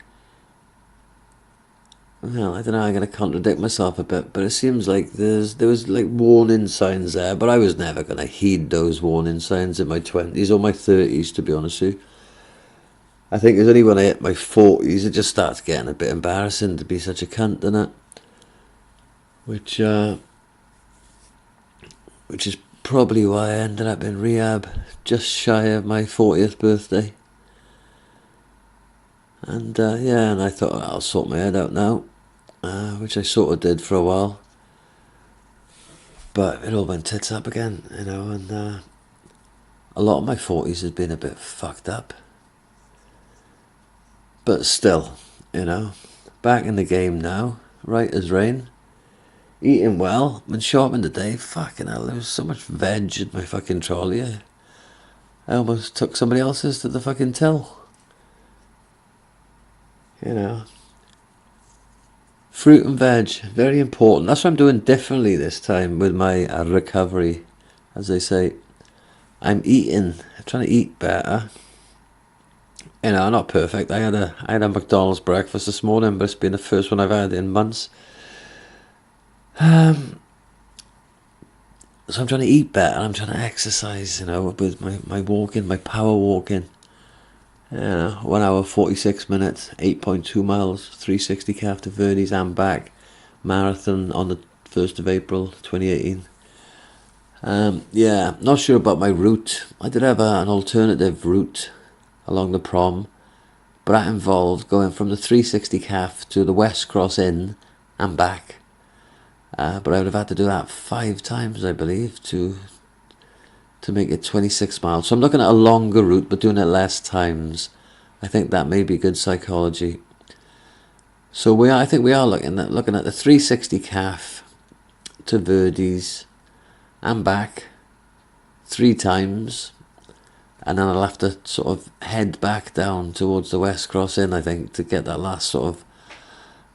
well, I don't know, I'm going to contradict myself a bit, but it seems like there was like warning signs there, but I was never going to heed those warning signs in my 20s or my 30s, to be honest with you. I think it's only when I hit my 40s it just starts getting a bit embarrassing to be such a cunt, innit? Which is probably why I ended up in rehab just shy of my 40th birthday. And yeah, and I thought I'll sort my head out now, which I sort of did for a while. But it all went tits up again, and a lot of my 40s has been a bit fucked up. But still, back in the game now, right as rain, eating well, been shopping today, fucking hell, there was so much veg in my fucking trolley, I almost took somebody else's to the fucking till. Fruit and veg, very important. That's what I'm doing differently this time with my recovery, as they say. I'm trying to eat better. Not perfect. I had a McDonald's breakfast this morning, but it's been the first one I've had in months. So I'm trying to eat better. I'm trying to exercise, with my walking, my power walking. 1 hour 46 minutes, 8.2 miles, 360 kaf to Vernies and back. Marathon on the 1st of April 2018. Yeah, not sure about my route. I did have an alternative route along the prom, but that involved going from the 360 kaf to the West Cross Inn and back. But I would have had to do that 5 times, I believe, to make it 26 miles. So I'm looking at a longer route, but doing it less times. I think that may be good psychology. So I think we are looking at the 360 kaf to Verdi's and back 3 times, and then I'll have to sort of head back down towards the West Cross Inn, I think, to get that last sort of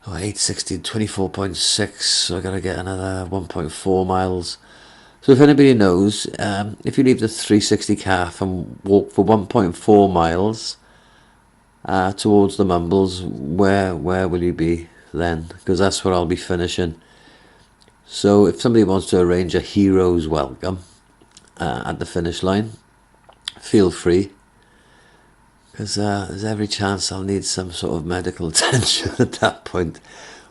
860, 24.6. So I got to get another 1.4 miles. So if anybody knows, if you leave the 360 kaf and walk for 1.4 miles towards the Mumbles, where will you be then? Because that's where I'll be finishing. So if somebody wants to arrange a hero's welcome at the finish line, feel free. Because there's every chance I'll need some sort of medical attention at that point.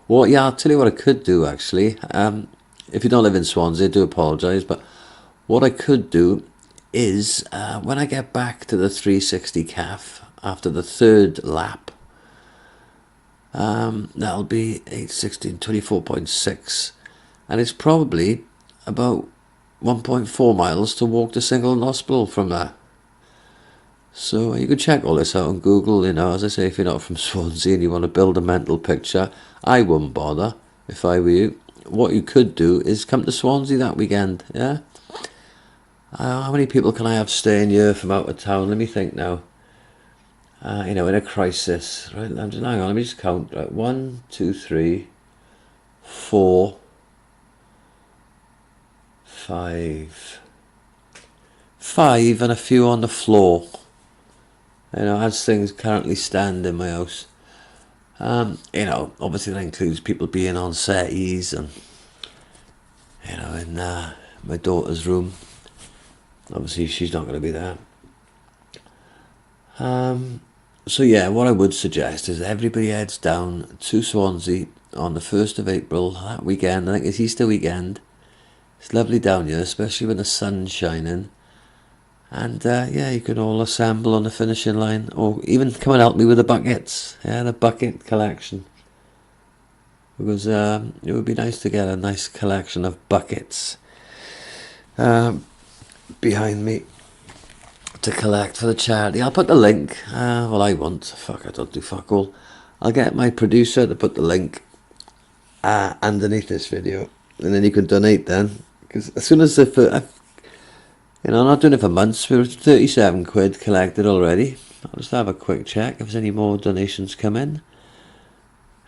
Well, yeah, I'll tell you what I could do, actually. If you don't live in Swansea, I do apologise, but what I could do is, when I get back to the 360 kaf after the 3rd lap, that'll be 8:16, 24.6, and it's probably about 1.4 miles to walk to Singleton Hospital from there. So you could check all this out on Google, as I say, if you're not from Swansea and you want to build a mental picture. I wouldn't bother if I were you. What you could do is come to Swansea that weekend, yeah? How many people can I have staying here from out of town? Let me think now. In a crisis, right? Hang on, let me just count. Right, 1, 2, 3, 4, 5. 5 and a few on the floor. As things currently stand in my house. Obviously that includes people being on settees and, in my daughter's room. Obviously she's not going to be there. So yeah, what I would suggest is everybody heads down to Swansea on the 1st of April, that weekend. I think it's Easter weekend. It's lovely down here, especially when the sun's shining. And yeah, you can all assemble on the finishing line, or even come and help me with the buckets. Yeah, the bucket collection. because it would be nice to get a nice collection of buckets behind me to collect for the charity. I'll put the link. Well, I won't. Fuck, I don't do fuck all. I'll get my producer to put the link underneath this video, and then you can donate then. Because as soon as I'm not doing it for months. We're 37 quid collected already. I'll just have a quick check if there's any more donations come in.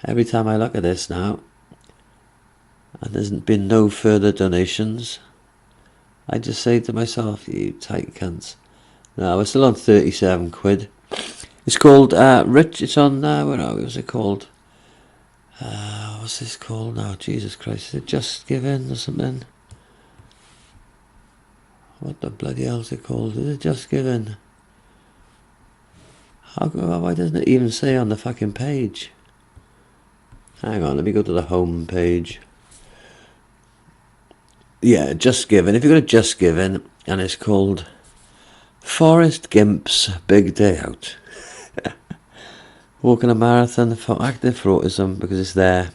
Every time I look at this now, and there's been no further donations, I just say to myself, you tight cunts. No, we're still on 37 quid. It's called Rich. It's on where are we? What's it called? What's this called now? Jesus Christ! Is it Just Giving or something? What the bloody hell is it called? Is it Just Giving? Why doesn't it even say on the fucking page? Hang on, let me go to the home page. Yeah, Just Giving. If you go to Just Giving, and it's called Forrest Gimp's Big Day Out. Walking a marathon for active for autism, because it's there.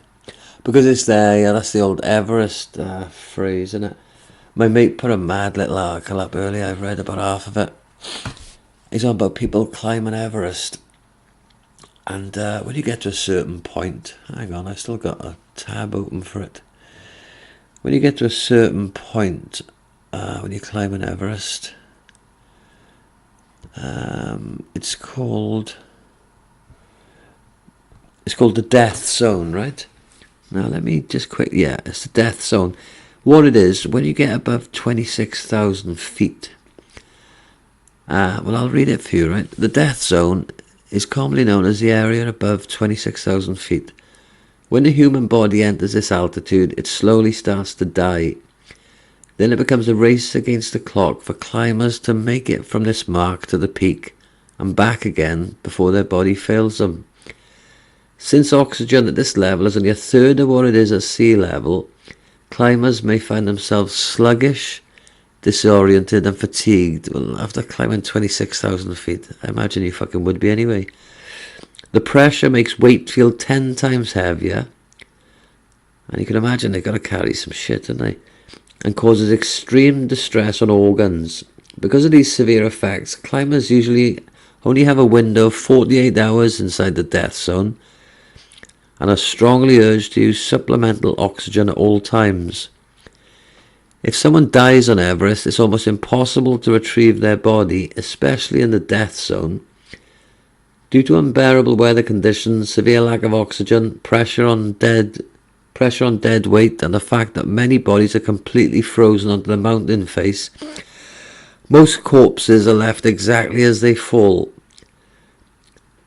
Yeah, that's the old Everest phrase, isn't it? My mate put a mad little article up earlier. I've read about half of it. It's on about people climbing Everest. And when you get to a certain point... Hang on, I've still got a tab open for it. When you get to a certain point, when you're climbing Everest... it's called the death zone, right? Now let me just quick, yeah, it's the death zone. What it is, when you get above 26,000 feet, well, I'll read it for you, right? The death zone is commonly known as the area above 26,000 feet. When the human body enters this altitude, it slowly starts to die. Then it becomes a race against the clock for climbers to make it from this mark to the peak and back again before their body fails them. Since oxygen at this level is only a third of what it is at sea level, climbers may find themselves sluggish, disoriented and fatigued. Well, after climbing 26,000 feet, I imagine you fucking would be anyway. The pressure makes weight feel 10 times heavier, and you can imagine they've got to carry some shit, haven't they? And causes extreme distress on organs. Because of these severe effects, climbers usually only have a window of 48 hours inside the death zone and are strongly urged to use supplemental oxygen at all times. If someone dies on Everest, it's almost impossible to retrieve their body, especially in the death zone, due to unbearable weather conditions, severe lack of oxygen, pressure on dead weight, and the fact that many bodies are completely frozen onto the mountain face. Most corpses are left exactly as they fall.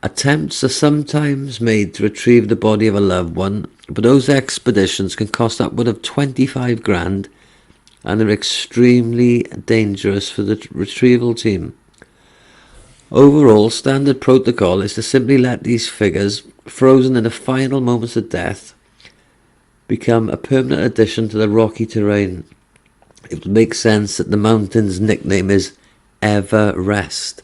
Attempts are sometimes made to retrieve the body of a loved one, but those expeditions can cost upward of 25 grand and are extremely dangerous for the retrieval team. Overall, standard protocol is to simply let these figures, frozen in the final moments of death, become a permanent addition to the rocky terrain. It would make sense that the mountain's nickname is Everest.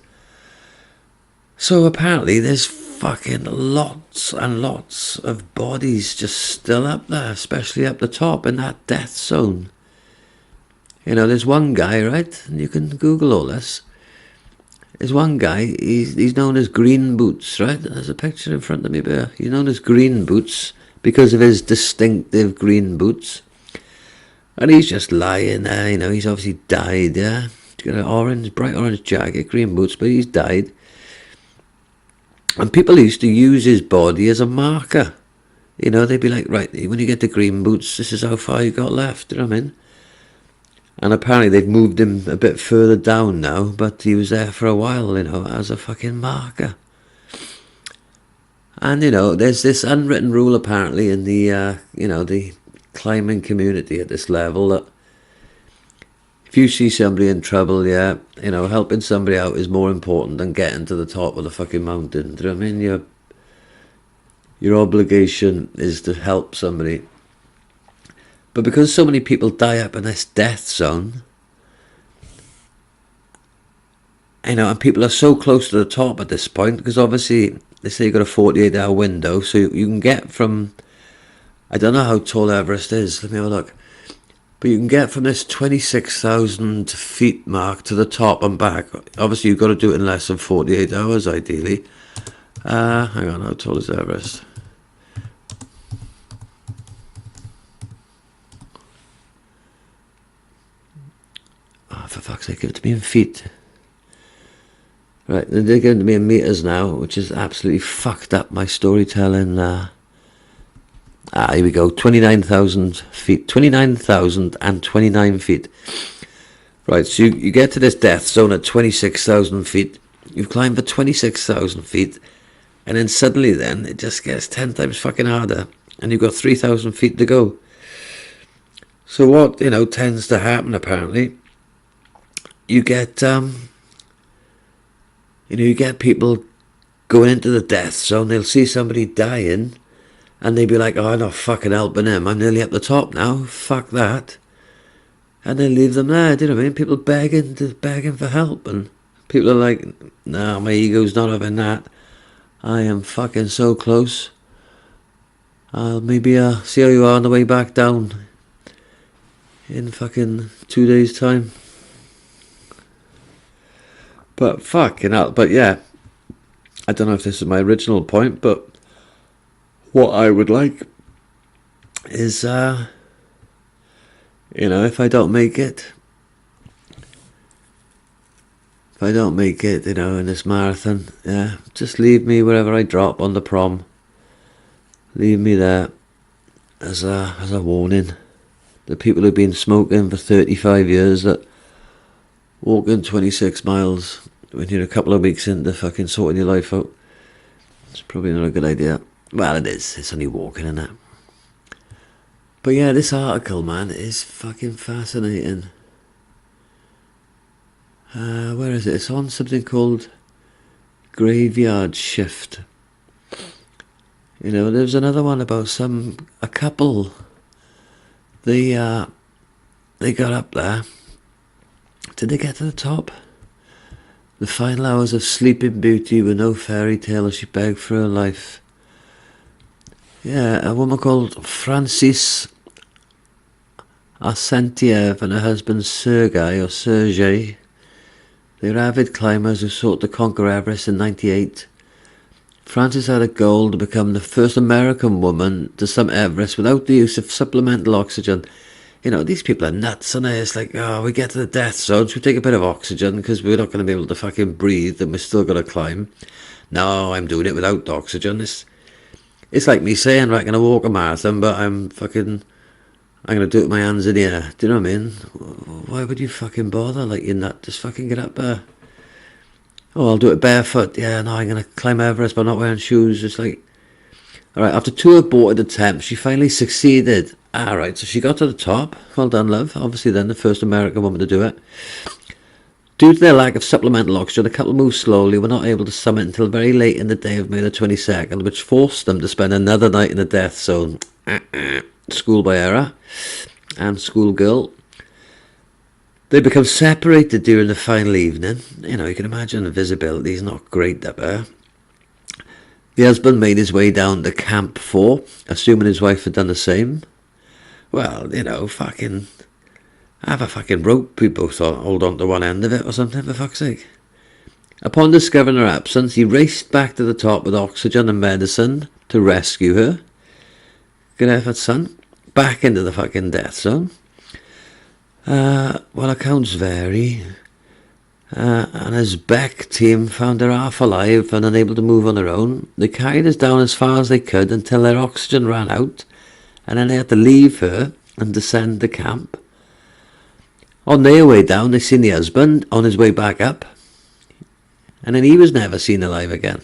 So apparently there's fucking lots and lots of bodies just still up there, especially up the top in that death zone. You know, there's one guy, right, and you can Google all this. There's one guy, he's known as Green Boots, right? There's a picture in front of me there. He's known as Green Boots because of his distinctive green boots. And he's just lying there, you know, he's obviously died, yeah? He's got an bright orange jacket, green boots, but he's died. And people used to use his body as a marker. You know, they'd be like, right, when you get the green boots, this is how far you got left, you know what I mean? And apparently they've moved him a bit further down now, but he was there for a while, you know, as a fucking marker. And, you know, there's this unwritten rule apparently in the, the climbing community at this level that if you see somebody in trouble, yeah, you know, helping somebody out is more important than getting to the top of the fucking mountain. Do you know what I mean? Your obligation is to help somebody. But because so many people die up in this death zone, you know, and people are so close to the top at this point, because obviously they say you've got a 48-hour window, so you can get from I don't know how tall Everest is. Let me have a look. But you can get from this 26,000 feet mark to the top and back. Obviously, you've got to do it in less than 48 hours, ideally. Hang on, how tall is Everest? Oh, for fuck's sake, give it to me in feet. Right, they're going to me in meters now, which is absolutely fucked up my storytelling. Here we go, 29,000 feet. 29,029 feet. Right, so you get to this death zone at 26,000 feet. You've climbed for 26,000 feet. And then suddenly then, it just gets 10 times fucking harder. And you've got 3,000 feet to go. So what, tends to happen apparently, you get, you get people going into the death zone. They'll see somebody dying. And they'd be like, oh, I'm not fucking helping him. I'm nearly up the top now. Fuck that. And they leave them there. Do you know what I mean? People begging for help. And people are like, no, my ego's not having that. I am fucking so close. I'll maybe see how you are on the way back down in fucking 2 days' time. But fucking hell. But yeah, I don't know if this is my original point, but what I would like is, if I don't make it, in this marathon, yeah, just leave me wherever I drop on the prom. Leave me there as a warning. The people who've been smoking for 35 years that walking 26 miles when you're a couple of weeks into fucking sorting your life out, it's probably not a good idea. Well, it is. It's only walking, isn't it? But yeah, this article, man, is fucking fascinating. Where is it? It's on something called Graveyard Shift. There's another one about a couple. They got up there. Did they get to the top? The final hours of Sleeping Beauty were no fairy tale as she begged for her life. Yeah, a woman called Francis Arsentiev and her husband Sergei. They were avid climbers who sought to conquer Everest in '98. Francis had a goal to become the first American woman to summit Everest without the use of supplemental oxygen. These people are nuts, and it's like, oh, we get to the death zone, so we take a bit of oxygen because we're not going to be able to fucking breathe and we're still going to climb. No, I'm doing it without oxygen. It's like me saying, right, I'm going to walk a marathon, but I'm going to do it with my hands in the air. Do you know what I mean? Why would you fucking bother? Like, you're nut, just fucking get up there. Oh, I'll do it barefoot. Yeah, no, I'm going to climb Everest, but not wearing shoes. It's like, alright, after 2 aborted attempts, she finally succeeded. Alright, so she got to the top. Well done, love. Obviously then, the first American woman to do it. Due to their lack of supplemental oxygen, the couple moved slowly, were not able to summit until very late in the day of May the 22nd, which forced them to spend another night in the death zone. School by error. And schoolgirl. They become separated during the final evening. You can imagine the visibility is not great up there. The husband made his way down to Camp 4, assuming his wife had done the same. Well, fucking have a fucking rope. We both hold on to one end of it or something, for fuck's sake. Upon discovering her absence, he raced back to the top with oxygen and medicine to rescue her. Good effort, son. Back into the fucking death zone. Well, accounts vary. And his Beck team found her half alive and unable to move on their own. They carried us down as far as they could until their oxygen ran out, and then they had to leave her and descend the camp. On their way down, they seen the husband on his way back up, and then he was never seen alive again.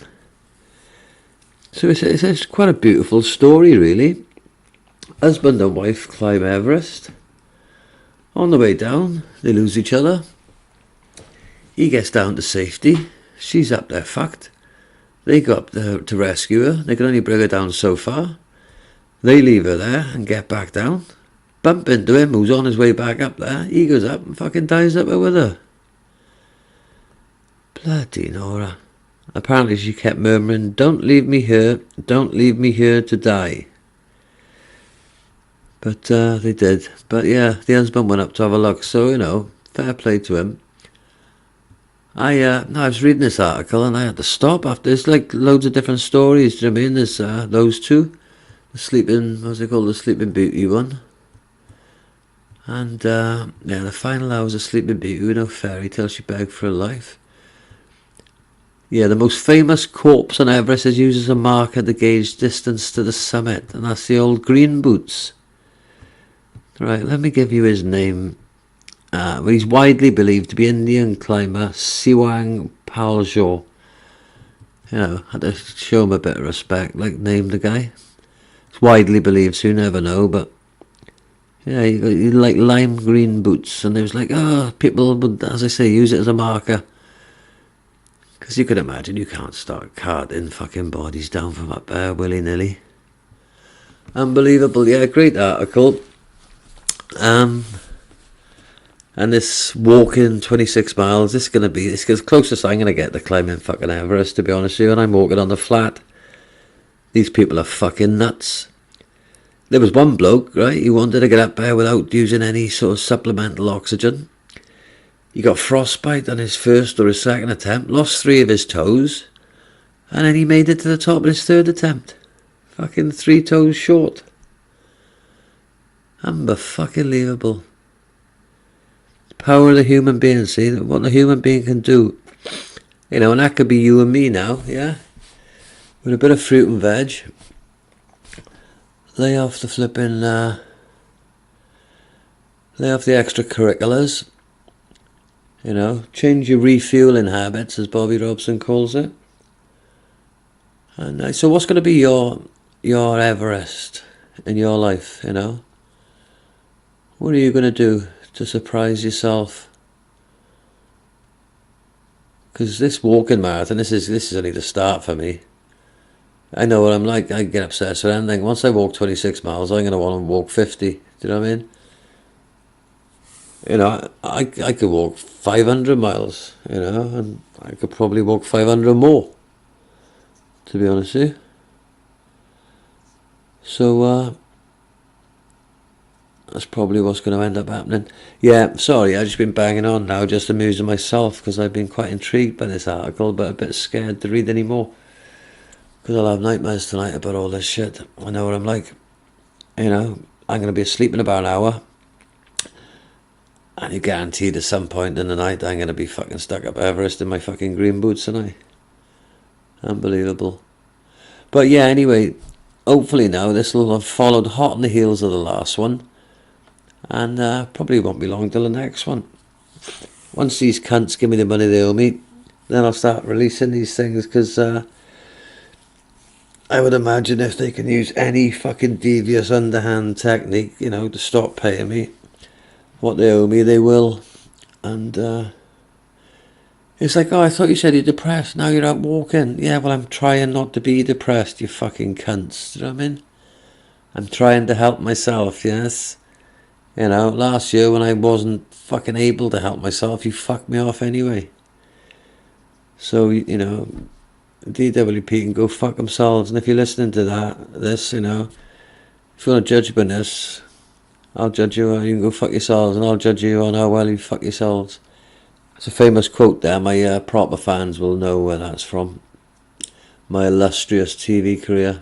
So it's quite a beautiful story, really. Husband and wife climb Everest. On the way down, they lose each other. He gets down to safety. She's up there fucked. They go up there to rescue her. They can only bring her down so far. They leave her there and get back down. Bump into him, who's on his way back up there. He goes up and fucking dies up there with her. Bloody Nora. Apparently she kept murmuring, "Don't leave me here. Don't leave me here to die." But they did. But yeah, the husband went up to have a look. So, you know, fair play to him. I was reading this article and I had to stop after. There's like loads of different stories. Do you know what I mean? There's those two. The Sleeping, what's it called? The Sleeping Beauty one. And yeah, the final hours of Sleeping Beauty, no fairy tale, she begged for her life. Yeah, the most famous corpse on Everest is used as a marker to gauge distance to the summit, and that's the old green boots. Right, let me give you his name. Well, he's widely believed to be Indian climber Siwang Paljo. You know, had to show him a bit of respect, like name the guy. It's widely believed, so you never know, but yeah, you like lime green boots, and it was like, oh, people would, as I say, use it as a marker. Because you could imagine you can't start carting fucking bodies down from up there willy-nilly. Unbelievable, yeah, great article. And this walking 26 miles, this is going to be, it's the closest I'm going to get to climbing fucking Everest, to be honest with you, and I'm walking on the flat. These people are fucking nuts. There was one bloke, right, he wanted to get up there without using any sort of supplemental oxygen. He got frostbite on his first or his second attempt, lost 3 of his toes, and then he made it to the top of his 3rd attempt. Fucking 3 toes short. Unbelievable. Power of the human being, see, what the human being can do. You know, and that could be you and me now, yeah? With a bit of fruit and veg. Lay off the flipping, lay off the extracurriculars. You know, change your refueling habits, as Bobby Robson calls it. And so what's going to be your Everest in your life, you know? What are you going to do to surprise yourself? Because this walking marathon, this is only the start for me. I know what I'm like. I get obsessed with anything. Once I walk 26 miles, I'm going to want to walk 50. Do you know what I mean? You know, I could walk 500 miles, you know, and I could probably walk 500 more, to be honest with you. So, that's probably what's going to end up happening. Yeah, sorry, I've just been banging on now, just amusing myself, because I've been quite intrigued by this article, but a bit scared to read any more. Because I'll have nightmares tonight about all this shit. I know what I'm like. You know, I'm going to be asleep in about an hour. And you're guaranteed at some point in the night I'm going to be fucking stuck up Everest in my fucking green boots, and unbelievable. But yeah, anyway, hopefully now this will have followed hot on the heels of the last one. And probably won't be long till the next one. Once these cunts give me the money they owe me, then I'll start releasing these things, because I would imagine if they can use any fucking devious underhand technique, you know, to stop paying me what they owe me, they will. And it's like, oh, I thought you said you're depressed, now you're out walking. Yeah, well, I'm trying not to be depressed, you fucking cunts. Do you know what I mean? I'm trying to help myself, yes. You know, last year when I wasn't fucking able to help myself, you fucked me off anyway. So, you know, DWP can go fuck themselves. And if you're listening to this, you know, if you want to judge me on this, I'll judge you. You can go fuck yourselves, and I'll judge you on how well you fuck yourselves. It's a famous quote there. My proper fans will know where that's from. My illustrious TV career.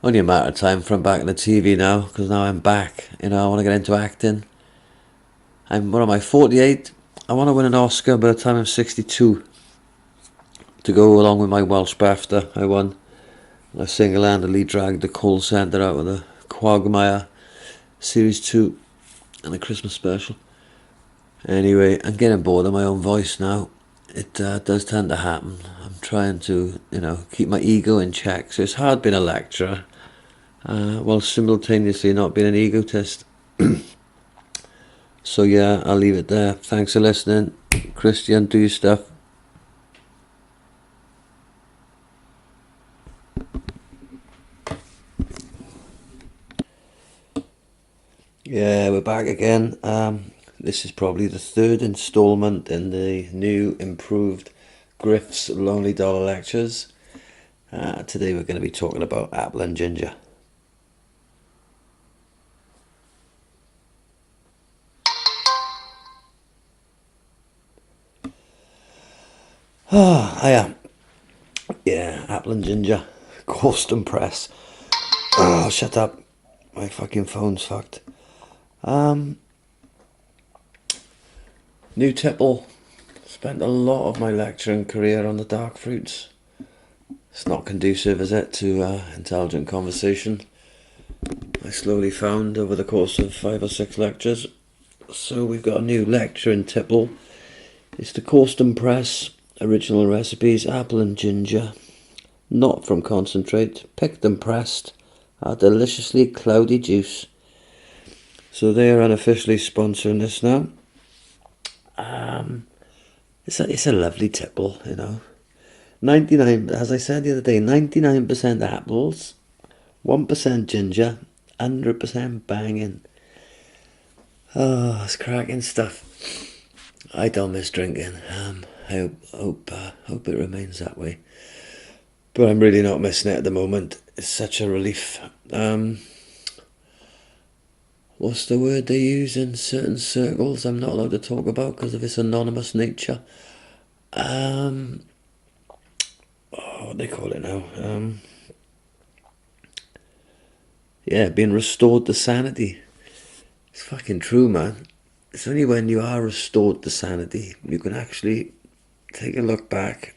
Only a matter of time from back in the TV now, because now I'm back. You know, I want to get into acting. What am I, 48? I want to win an Oscar by the time I'm 62. To go along with my Welsh BAFTA I won. I single-handedly dragged the call centre out of the quagmire. Series 2 and a Christmas special. Anyway, I'm getting bored of my own voice now. It does tend to happen. I'm trying to, you know, keep my ego in check. So it's hard being a lecturer while simultaneously not being an egotist. So yeah, I'll leave it there. Thanks for listening. Christian, do your stuff. Yeah, we're back again. This is probably the 3rd instalment in the new, improved Griff's Lonely Dollar Lectures. Today we're going to be talking about apple and ginger. Oh, I am. Yeah, apple and ginger. Custom press. Oh, shut up. My fucking phone's fucked. New tipple. Spent a lot of my lecturing career on the dark fruits. It's not conducive, is it, to intelligent conversation? I slowly found over the course of 5 or 6 lectures. So we've got a new lecturing tipple. It's the custom press. Original recipes, apple and ginger. Not from concentrate. Picked and pressed. A deliciously cloudy juice. So they are unofficially sponsoring this now. It's a lovely tipple, you know. 99, as I said the other day, 99% apples, 1% ginger, 100% banging. Oh, it's cracking stuff. I don't miss drinking. I hope it remains that way. But I'm really not missing it at the moment. It's such a relief. What's the word they use in certain circles I'm not allowed to talk about because of its anonymous nature? What do they call it now? Yeah, being restored to sanity. It's fucking true, man. It's only when you are restored to sanity you can actually take a look back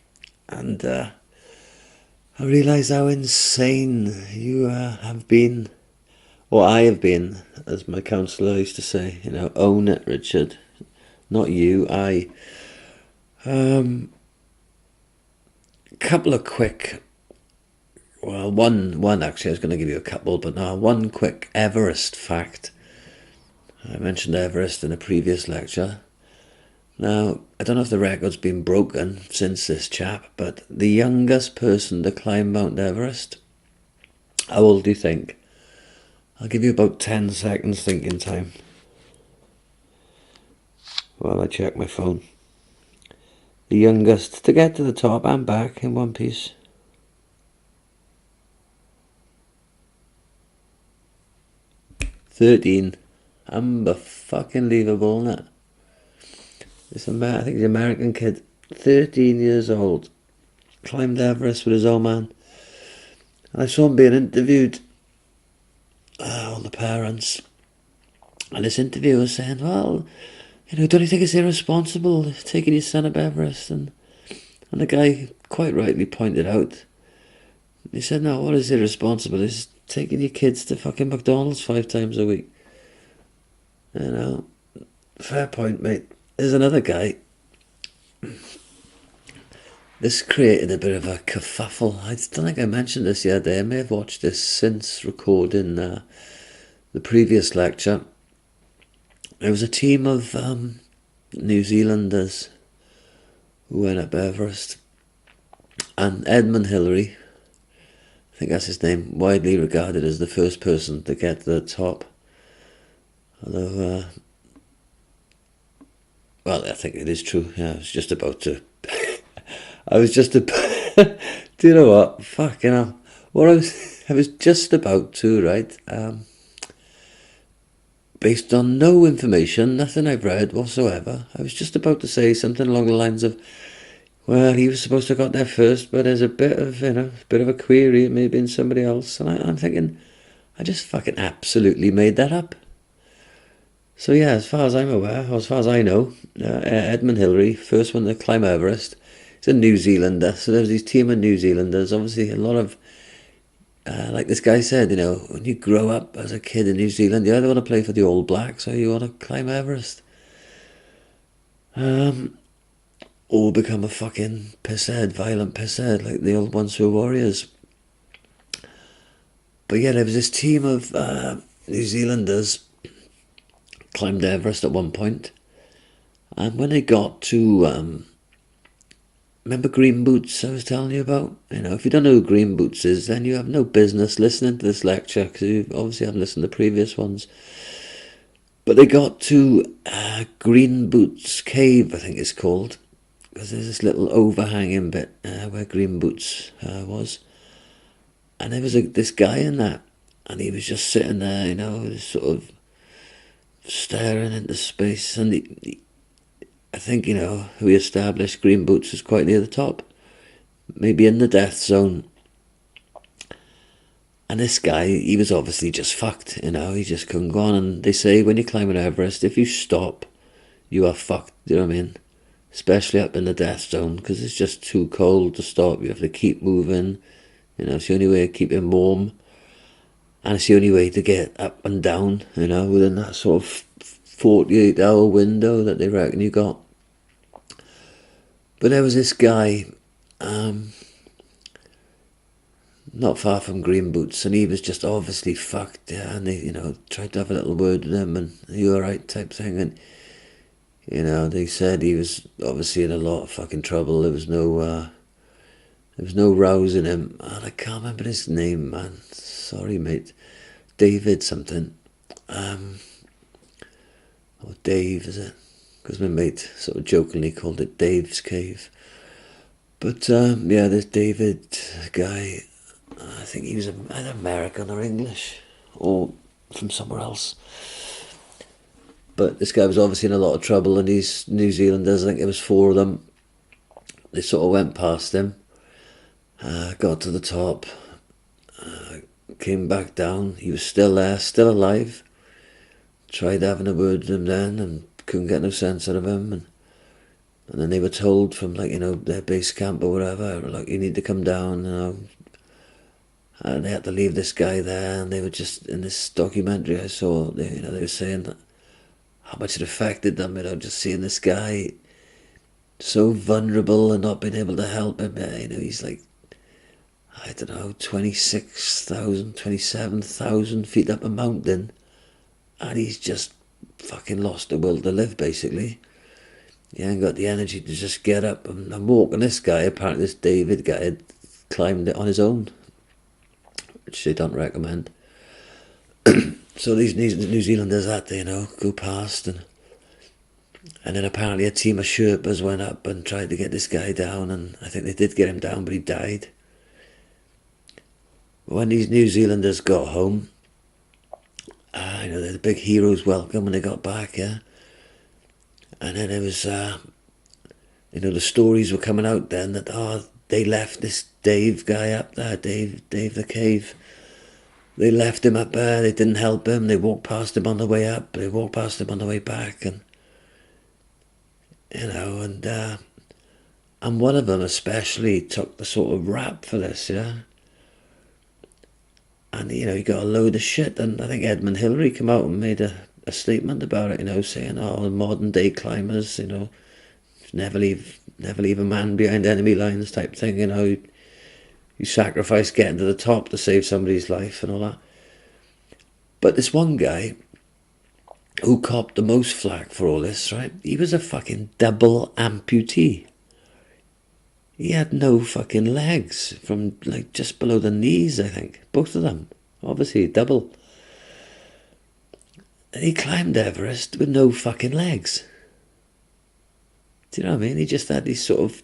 and I realise how insane you have been, or I have been, as my counsellor used to say. You know, own it, Richard. Not you, I. Couple of quick, well, one actually, I was going to give you a couple, but now one quick Everest fact. I mentioned Everest in a previous lecture. Now, I don't know if the record's been broken since this chap, but the youngest person to climb Mount Everest, how old do you think? I'll give you about 10 seconds thinking time while I check my phone. The youngest to get to the top and back in one piece. "13. Unfucking-believable, isn't it? I think he's an American kid, 13 years old, climbed Everest with his old man. And I saw him being interviewed, all the parents. And this interviewer was saying, well, you know, don't you think it's irresponsible taking your son up Everest? And the guy quite rightly pointed out, he said, no, what is irresponsible is taking your kids to fucking McDonald's 5 times a week. You know, fair point, mate. There's another guy. This created a bit of a kerfuffle. I don't think I mentioned this the other day. I may have watched this since recording the previous lecture. There was a team of New Zealanders who went up Everest. And Edmund Hillary, I think that's his name, widely regarded as the first person to get to the top. Although, well, I think it is true. Yeah, I was just about to. Do you know what? Fucking hell. I was just about to, right? Based on no information, nothing I've read whatsoever, I was just about to say something along the lines of, well, he was supposed to have got there first, but there's a bit of a query. It may have been somebody else. And I'm thinking, I just fucking absolutely made that up. So yeah, as far as I'm aware, or as far as I know, Edmund Hillary, first one to climb Everest, he's a New Zealander. So there's this team of New Zealanders. Obviously, a lot of, like this guy said, you know, when you grow up as a kid in New Zealand, you either want to play for the All Blacks or you want to climb Everest. Or become a fucking pisshead, violent pisshead, like the old ones who were warriors. But yeah, there was this team of New Zealanders climbed Everest at one point, and when they got to remember Green Boots I was telling you about? You know, if you don't know who Green Boots is, then you have no business listening to this lecture, because you obviously haven't listened to the previous ones. But they got to Green Boots Cave, I think it's called, because there's this little overhanging bit where Green Boots was, and there was this guy in that, and he was just sitting there, you know, sort of staring into space, and I think, we established Green Boots was quite near the top, maybe in the death zone. And this guy, he was obviously just fucked, he just couldn't go on. And they say when you climb an Everest, if you stop, you are fucked, you know what I mean? Especially up in the death zone, because it's just too cold to stop. You have to keep moving, it's the only way to keep him warm. And it's the only way to get up and down, within that sort of 48-hour window that they reckon you got. But there was this guy, not far from Green Boots, and he was just obviously fucked, and they, tried to have a little word with him, and are you alright type thing, and, they said he was obviously in a lot of fucking trouble. There was no rousing him, and I can't remember his name, man, sorry mate, David something, or Dave, is it? Because my mate sort of jokingly called it Dave's Cave. But this David guy, I think he was either American or English, or from somewhere else. But this guy was obviously in a lot of trouble, and these New Zealanders, I think it was 4 of them, they sort of went past him, got to the top, came back down. He was still there, still alive. Tried having a word with him then, and couldn't get no sense out of him. And then they were told from, their base camp or whatever, you need to come down, And they had to leave this guy there, and they were just, in this documentary I saw, they were saying that how much it affected them, just seeing this guy so vulnerable and not being able to help him. He's like, I don't know, 26,000, 27,000 feet up a mountain, and he's just fucking lost the will to live, basically. He ain't got the energy to just get up and walk. And this guy, apparently this David guy, had climbed it on his own, which they don't recommend. So these New Zealanders had to, go past, and then apparently a team of Sherpas went up and tried to get this guy down, and I think they did get him down, but he died. When these New Zealanders got home, they had a big hero's welcome when they got back, yeah. And then it was, the stories were coming out then that, they left this Dave guy up there, Dave the Cave. They left him up there, they didn't help him, they walked past him on the way up, they walked past him on the way back, and, and one of them especially took the sort of rap for this, yeah. And, he got a load of shit, and I think Edmund Hillary came out and made a statement about it, saying, the modern day climbers, never leave a man behind enemy lines type thing, you sacrifice getting to the top to save somebody's life and all that. But this one guy who copped the most flack for all this, right, he was a fucking double amputee. He had no fucking legs from just below the knees, I think. Both of them. Obviously, double. And he climbed Everest with no fucking legs. Do you know what I mean? He just had these sort of...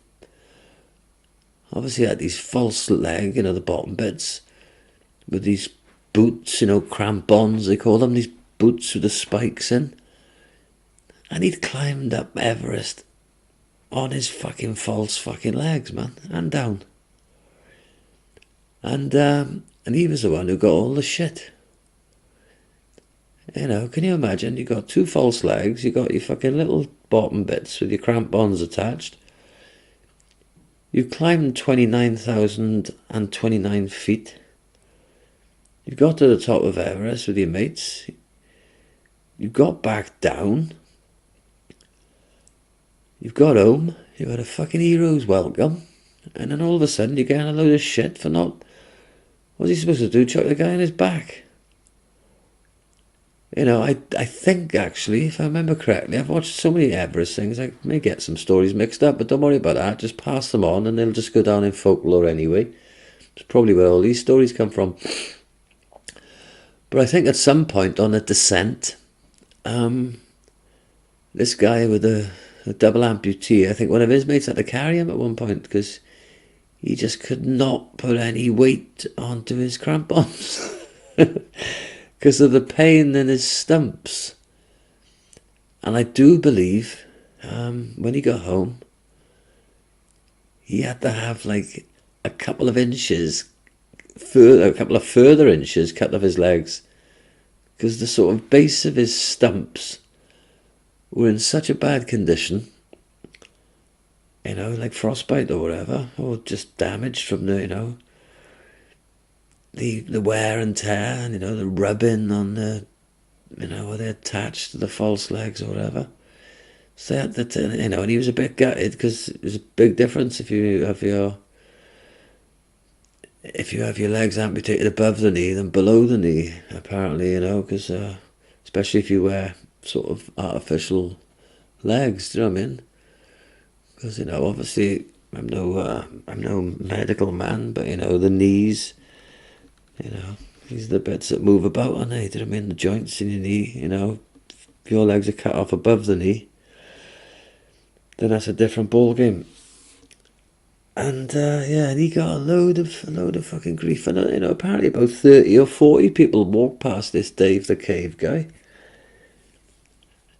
Obviously had these false leg, the bottom bits. With these boots, crampons, they call them. These boots with the spikes in. And he'd climbed up Everest on his fucking false fucking legs, man, and down. And he was the one who got all the shit. Can you imagine? You got 2 false legs, you got your fucking little bottom bits with your crampons attached. You climbed 29,029 feet. You got to the top of Everest with your mates. You got back down. You've got home, you had a fucking hero's welcome, and then all of a sudden you're getting a load of shit for not... What's he supposed to do? Chuck the guy on his back? I think, actually, if I remember correctly, I've watched so many Everest things, I may get some stories mixed up, but don't worry about that, just pass them on, and they'll just go down in folklore anyway. It's probably where all these stories come from. But I think at some point on a descent, this guy with a double amputee, I think one of his mates had to carry him at one point because he just could not put any weight onto his crampons because of the pain in his stumps. And I do believe, when he got home, he had to have like a couple of inches further, a couple of further inches cut off his legs, because the sort of base of his stumps were in such a bad condition, like frostbite or whatever, or just damaged from the wear and tear, and the rubbing on the, where they're attached to the false legs or whatever. So they had to, and he was a bit gutted, because there's a big difference if you have your legs amputated above the knee than below the knee, apparently, because especially if you wear sort of artificial legs, do you know what I mean? Because obviously I'm no medical man, but the knees, these are the bits that move about, aren't they? Do you know what I mean? The joints in your knee, if your legs are cut off above the knee, then that's a different ball game. And and he got a load of fucking grief. And apparently about 30 or 40 people walked past this Dave the Cave guy.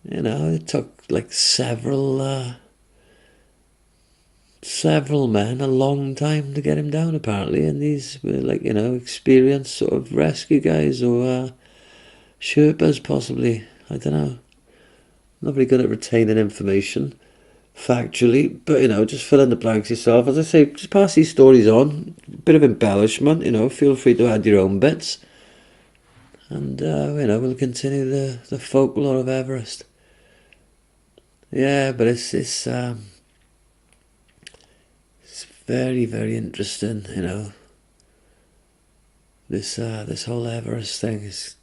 It took like several men a long time to get him down, apparently. And these were like, experienced sort of rescue guys, or Sherpas possibly. I don't know. Not very good at retaining information factually, but just fill in the blanks yourself. As I say, just pass these stories on. A bit of embellishment, feel free to add your own bits. And we'll continue the folklore of Everest. Yeah, but it's very, very interesting, This whole Everest thing has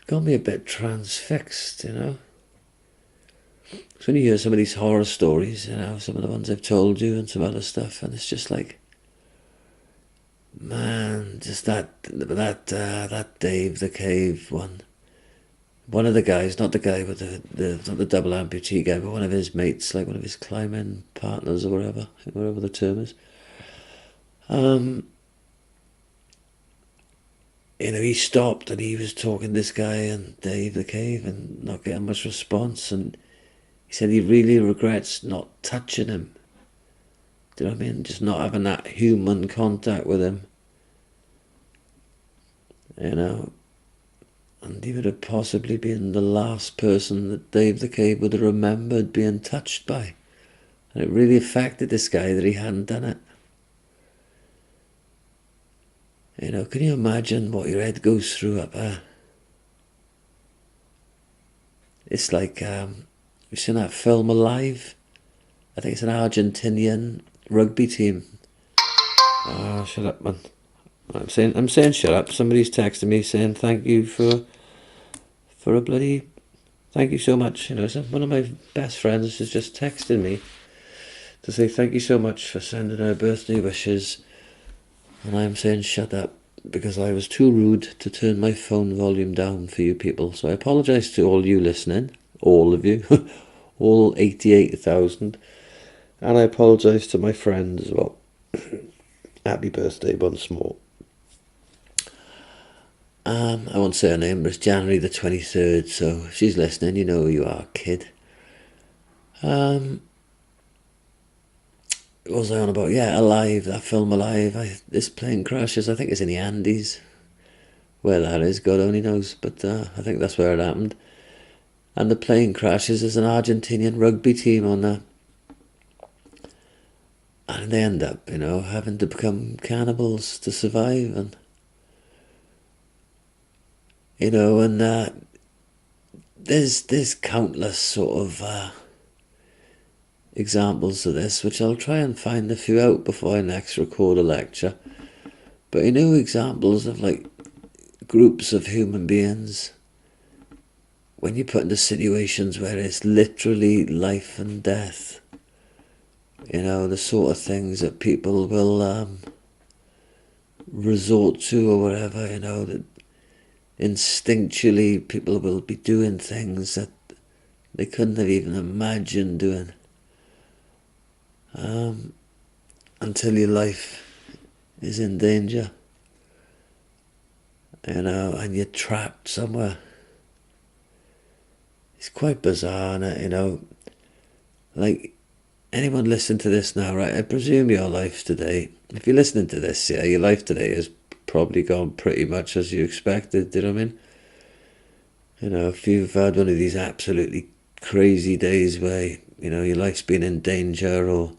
got me a bit transfixed, So when you hear some of these horror stories, some of the ones I've told you and some other stuff, and it's just like, man, just that Dave the Cave one. One of the guys, not the guy with not the double amputee guy, but one of his mates, like one of his climbing partners or whatever the term is. He stopped and he was talking to this guy and Dave the Cave and not getting much response, and he said he really regrets not touching him. Do you know what I mean? Just not having that human contact with him. And he would have possibly been the last person that Dave the Cave would have remembered being touched by. And it really affected this guy that he hadn't done it. Can you imagine what your head goes through up there? It's like, you've seen that film Alive? I think it's an Argentinian rugby team. Oh, shut up, man. I'm saying shut up. Somebody's texting me saying thank you for a bloody, thank you so much. So one of my best friends has just texted me to say thank you so much for sending her birthday wishes, and I'm saying shut up because I was too rude to turn my phone volume down for you people. So I apologise to all you listening, all of you, all 88,000, and I apologise to my friend as well. Happy birthday once more. I won't say her name, but it's January the 23rd, so if she's listening, you know who you are, kid. What was I on about? Yeah, Alive, that film Alive. This plane crashes, I think it's in the Andes. Where that is, God only knows, but I think that's where it happened. And the plane crashes, there's an Argentinian rugby team on there. And they end up, having to become cannibals to survive, and there's countless sort of examples of this, which I'll try and find a few out before I next record a lecture. But examples of like groups of human beings, when you put into situations where it's literally life and death, the sort of things that people will resort to or whatever, that instinctually people will be doing things that they couldn't have even imagined doing, until your life is in danger, and you're trapped somewhere. It's quite bizarre, isn't it? like, anyone listening to this now, right? I presume your life today, if you're listening to this, yeah, your life today has probably gone pretty much as you expected, do you know what I mean? You know, if you've had one of these absolutely crazy days where, you know, your life's been in danger, or,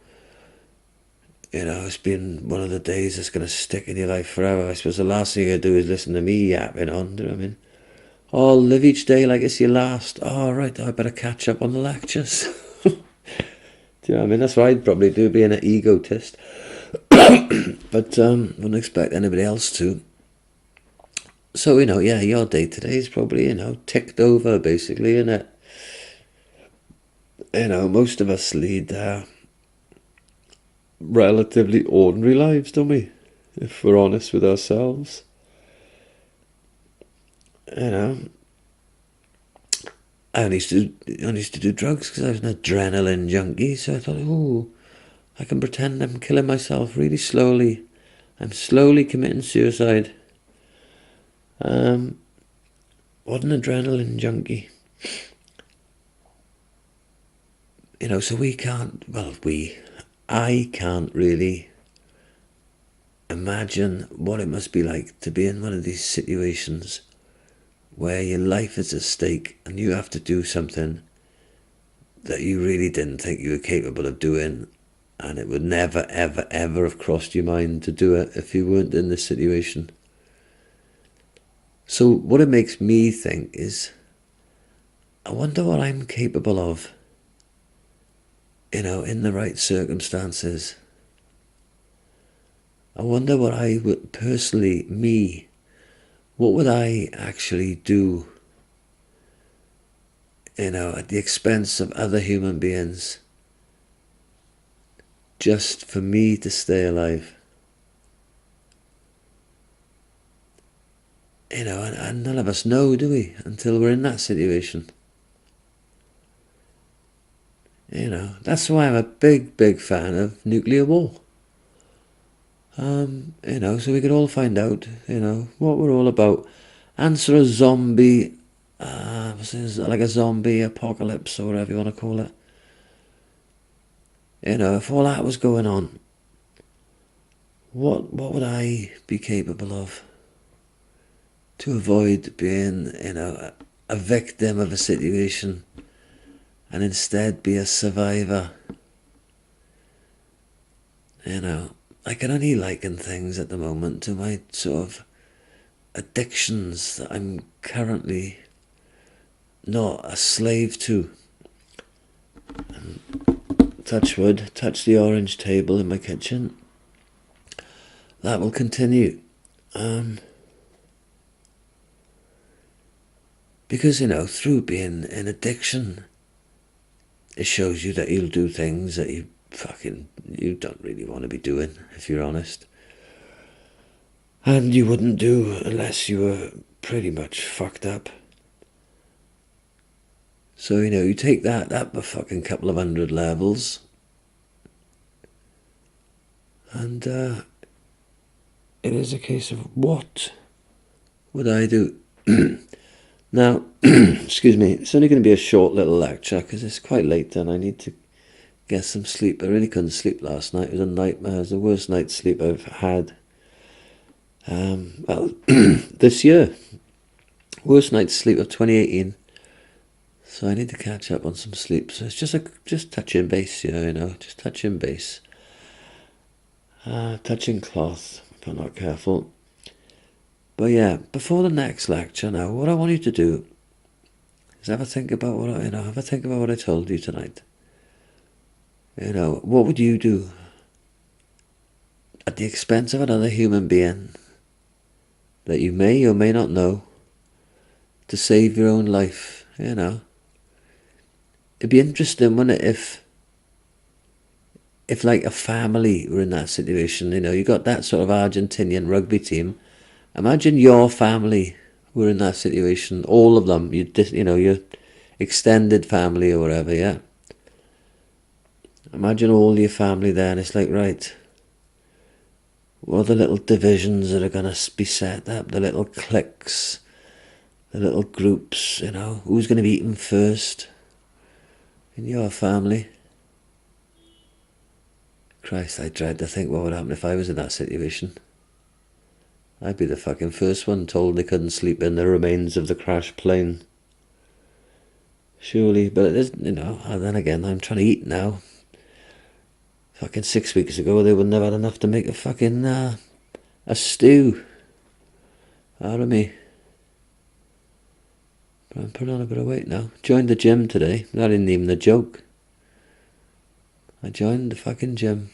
you know, it's been one of the days that's going to stick in your life forever, I suppose the last thing you're going to do is listen to me yapping on, do you know what I mean? Oh, live each day like it's your last. Oh, right, I better catch up on the lectures. Do you know what I mean? That's what I'd probably do, being an egotist. But wouldn't expect anybody else to. So, you know, yeah, your day today is probably, you know, ticked over, basically, innit? You know, most of us lead relatively ordinary lives, don't we? If we're honest with ourselves. You know, I used to do drugs because I was an adrenaline junkie, so I thought, oh, I can pretend I'm killing myself really slowly. I'm slowly committing suicide. What an adrenaline junkie. You know, so I can't really imagine what it must be like to be in one of these situations where your life is at stake and you have to do something that you really didn't think you were capable of doing, and it would never, ever, ever have crossed your mind to do it if you weren't in this situation. So what it makes me think is, I wonder what I'm capable of, you know, in the right circumstances. I wonder what I would personally, what would I actually do, you know, at the expense of other human beings, just for me to stay alive. You know, and none of us know, do we, until we're in that situation. You know, that's why I'm a big, big fan of nuclear war. You know, so we could all find out, you know, what we're all about. Answer a zombie, like a zombie apocalypse or whatever you want to call it. You know, if all that was going on, what would I be capable of to avoid being, you know, a victim of a situation and instead be a survivor? You know, I can only liken things at the moment to my sort of addictions that I'm currently not a slave to. And touch wood, touch the orange table in my kitchen. That will continue. Because, you know, through being in addiction, it shows you that you'll do things that you don't really want to be doing, if you're honest. And you wouldn't do unless you were pretty much fucked up. So, you know, you take that a fucking couple of 100 levels, and it is a case of what would I do? Now, excuse me, it's only going to be a short little lecture because it's quite late and I need to get some sleep. I really couldn't sleep last night. It was a nightmare. It was the worst night's sleep I've had. This year. Worst night's sleep of 2018. So I need to catch up on some sleep. So it's just touching base here, you know, just touching base. Touching cloth, if I'm not careful. But yeah, before the next lecture now, what I want you to do is have a think about what I told you tonight. You know, what would you do at the expense of another human being that you may or may not know to save your own life, you know? It'd be interesting, wouldn't it, if like a family were in that situation, you know, you got that sort of Argentinian rugby team. Imagine your family were in that situation, all of them, you know, your extended family or whatever, yeah? Imagine all your family there, and it's like, right, what are the little divisions that are going to be set up, the little cliques, the little groups, you know, who's going to be eaten first in your family? Christ, I dread to think what would happen if I was in that situation. I'd be the fucking first one told they couldn't sleep in the remains of the crashed plane. Surely, but it is, you know, and then again, I'm trying to eat now. Fucking 6 weeks ago, they wouldn't have had enough to make a fucking, a stew out of me. But I'm putting on a bit of weight now. Joined the gym today. That isn't even a joke. I joined the fucking gym.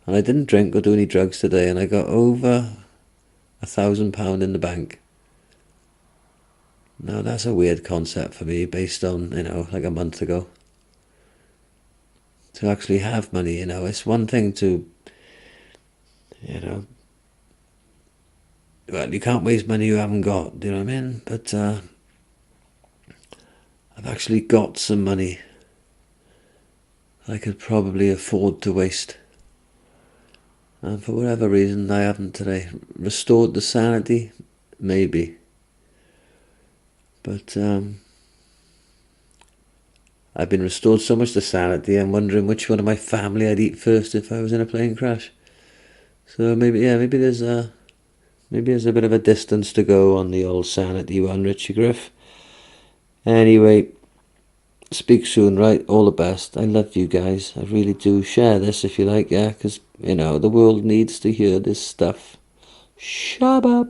And I didn't drink or do any drugs today, and I got over £1,000 in the bank. Now that's a weird concept for me, based on, you know, like a month ago. To actually have money, you know, it's one thing to, you know, well, you can't waste money you haven't got, do you know what I mean? But I've actually got some money I could probably afford to waste. And for whatever reason, I haven't today. Restored the sanity? Maybe. But I've been restored so much to sanity, I'm wondering which one of my family I'd eat first if I was in a plane crash. So maybe there's a bit of a distance to go on the old sanity one, Richie Griff. Anyway, speak soon, right? All the best. I love you guys. I really do. Share this if you like, yeah? Because, you know, the world needs to hear this stuff. Shut up.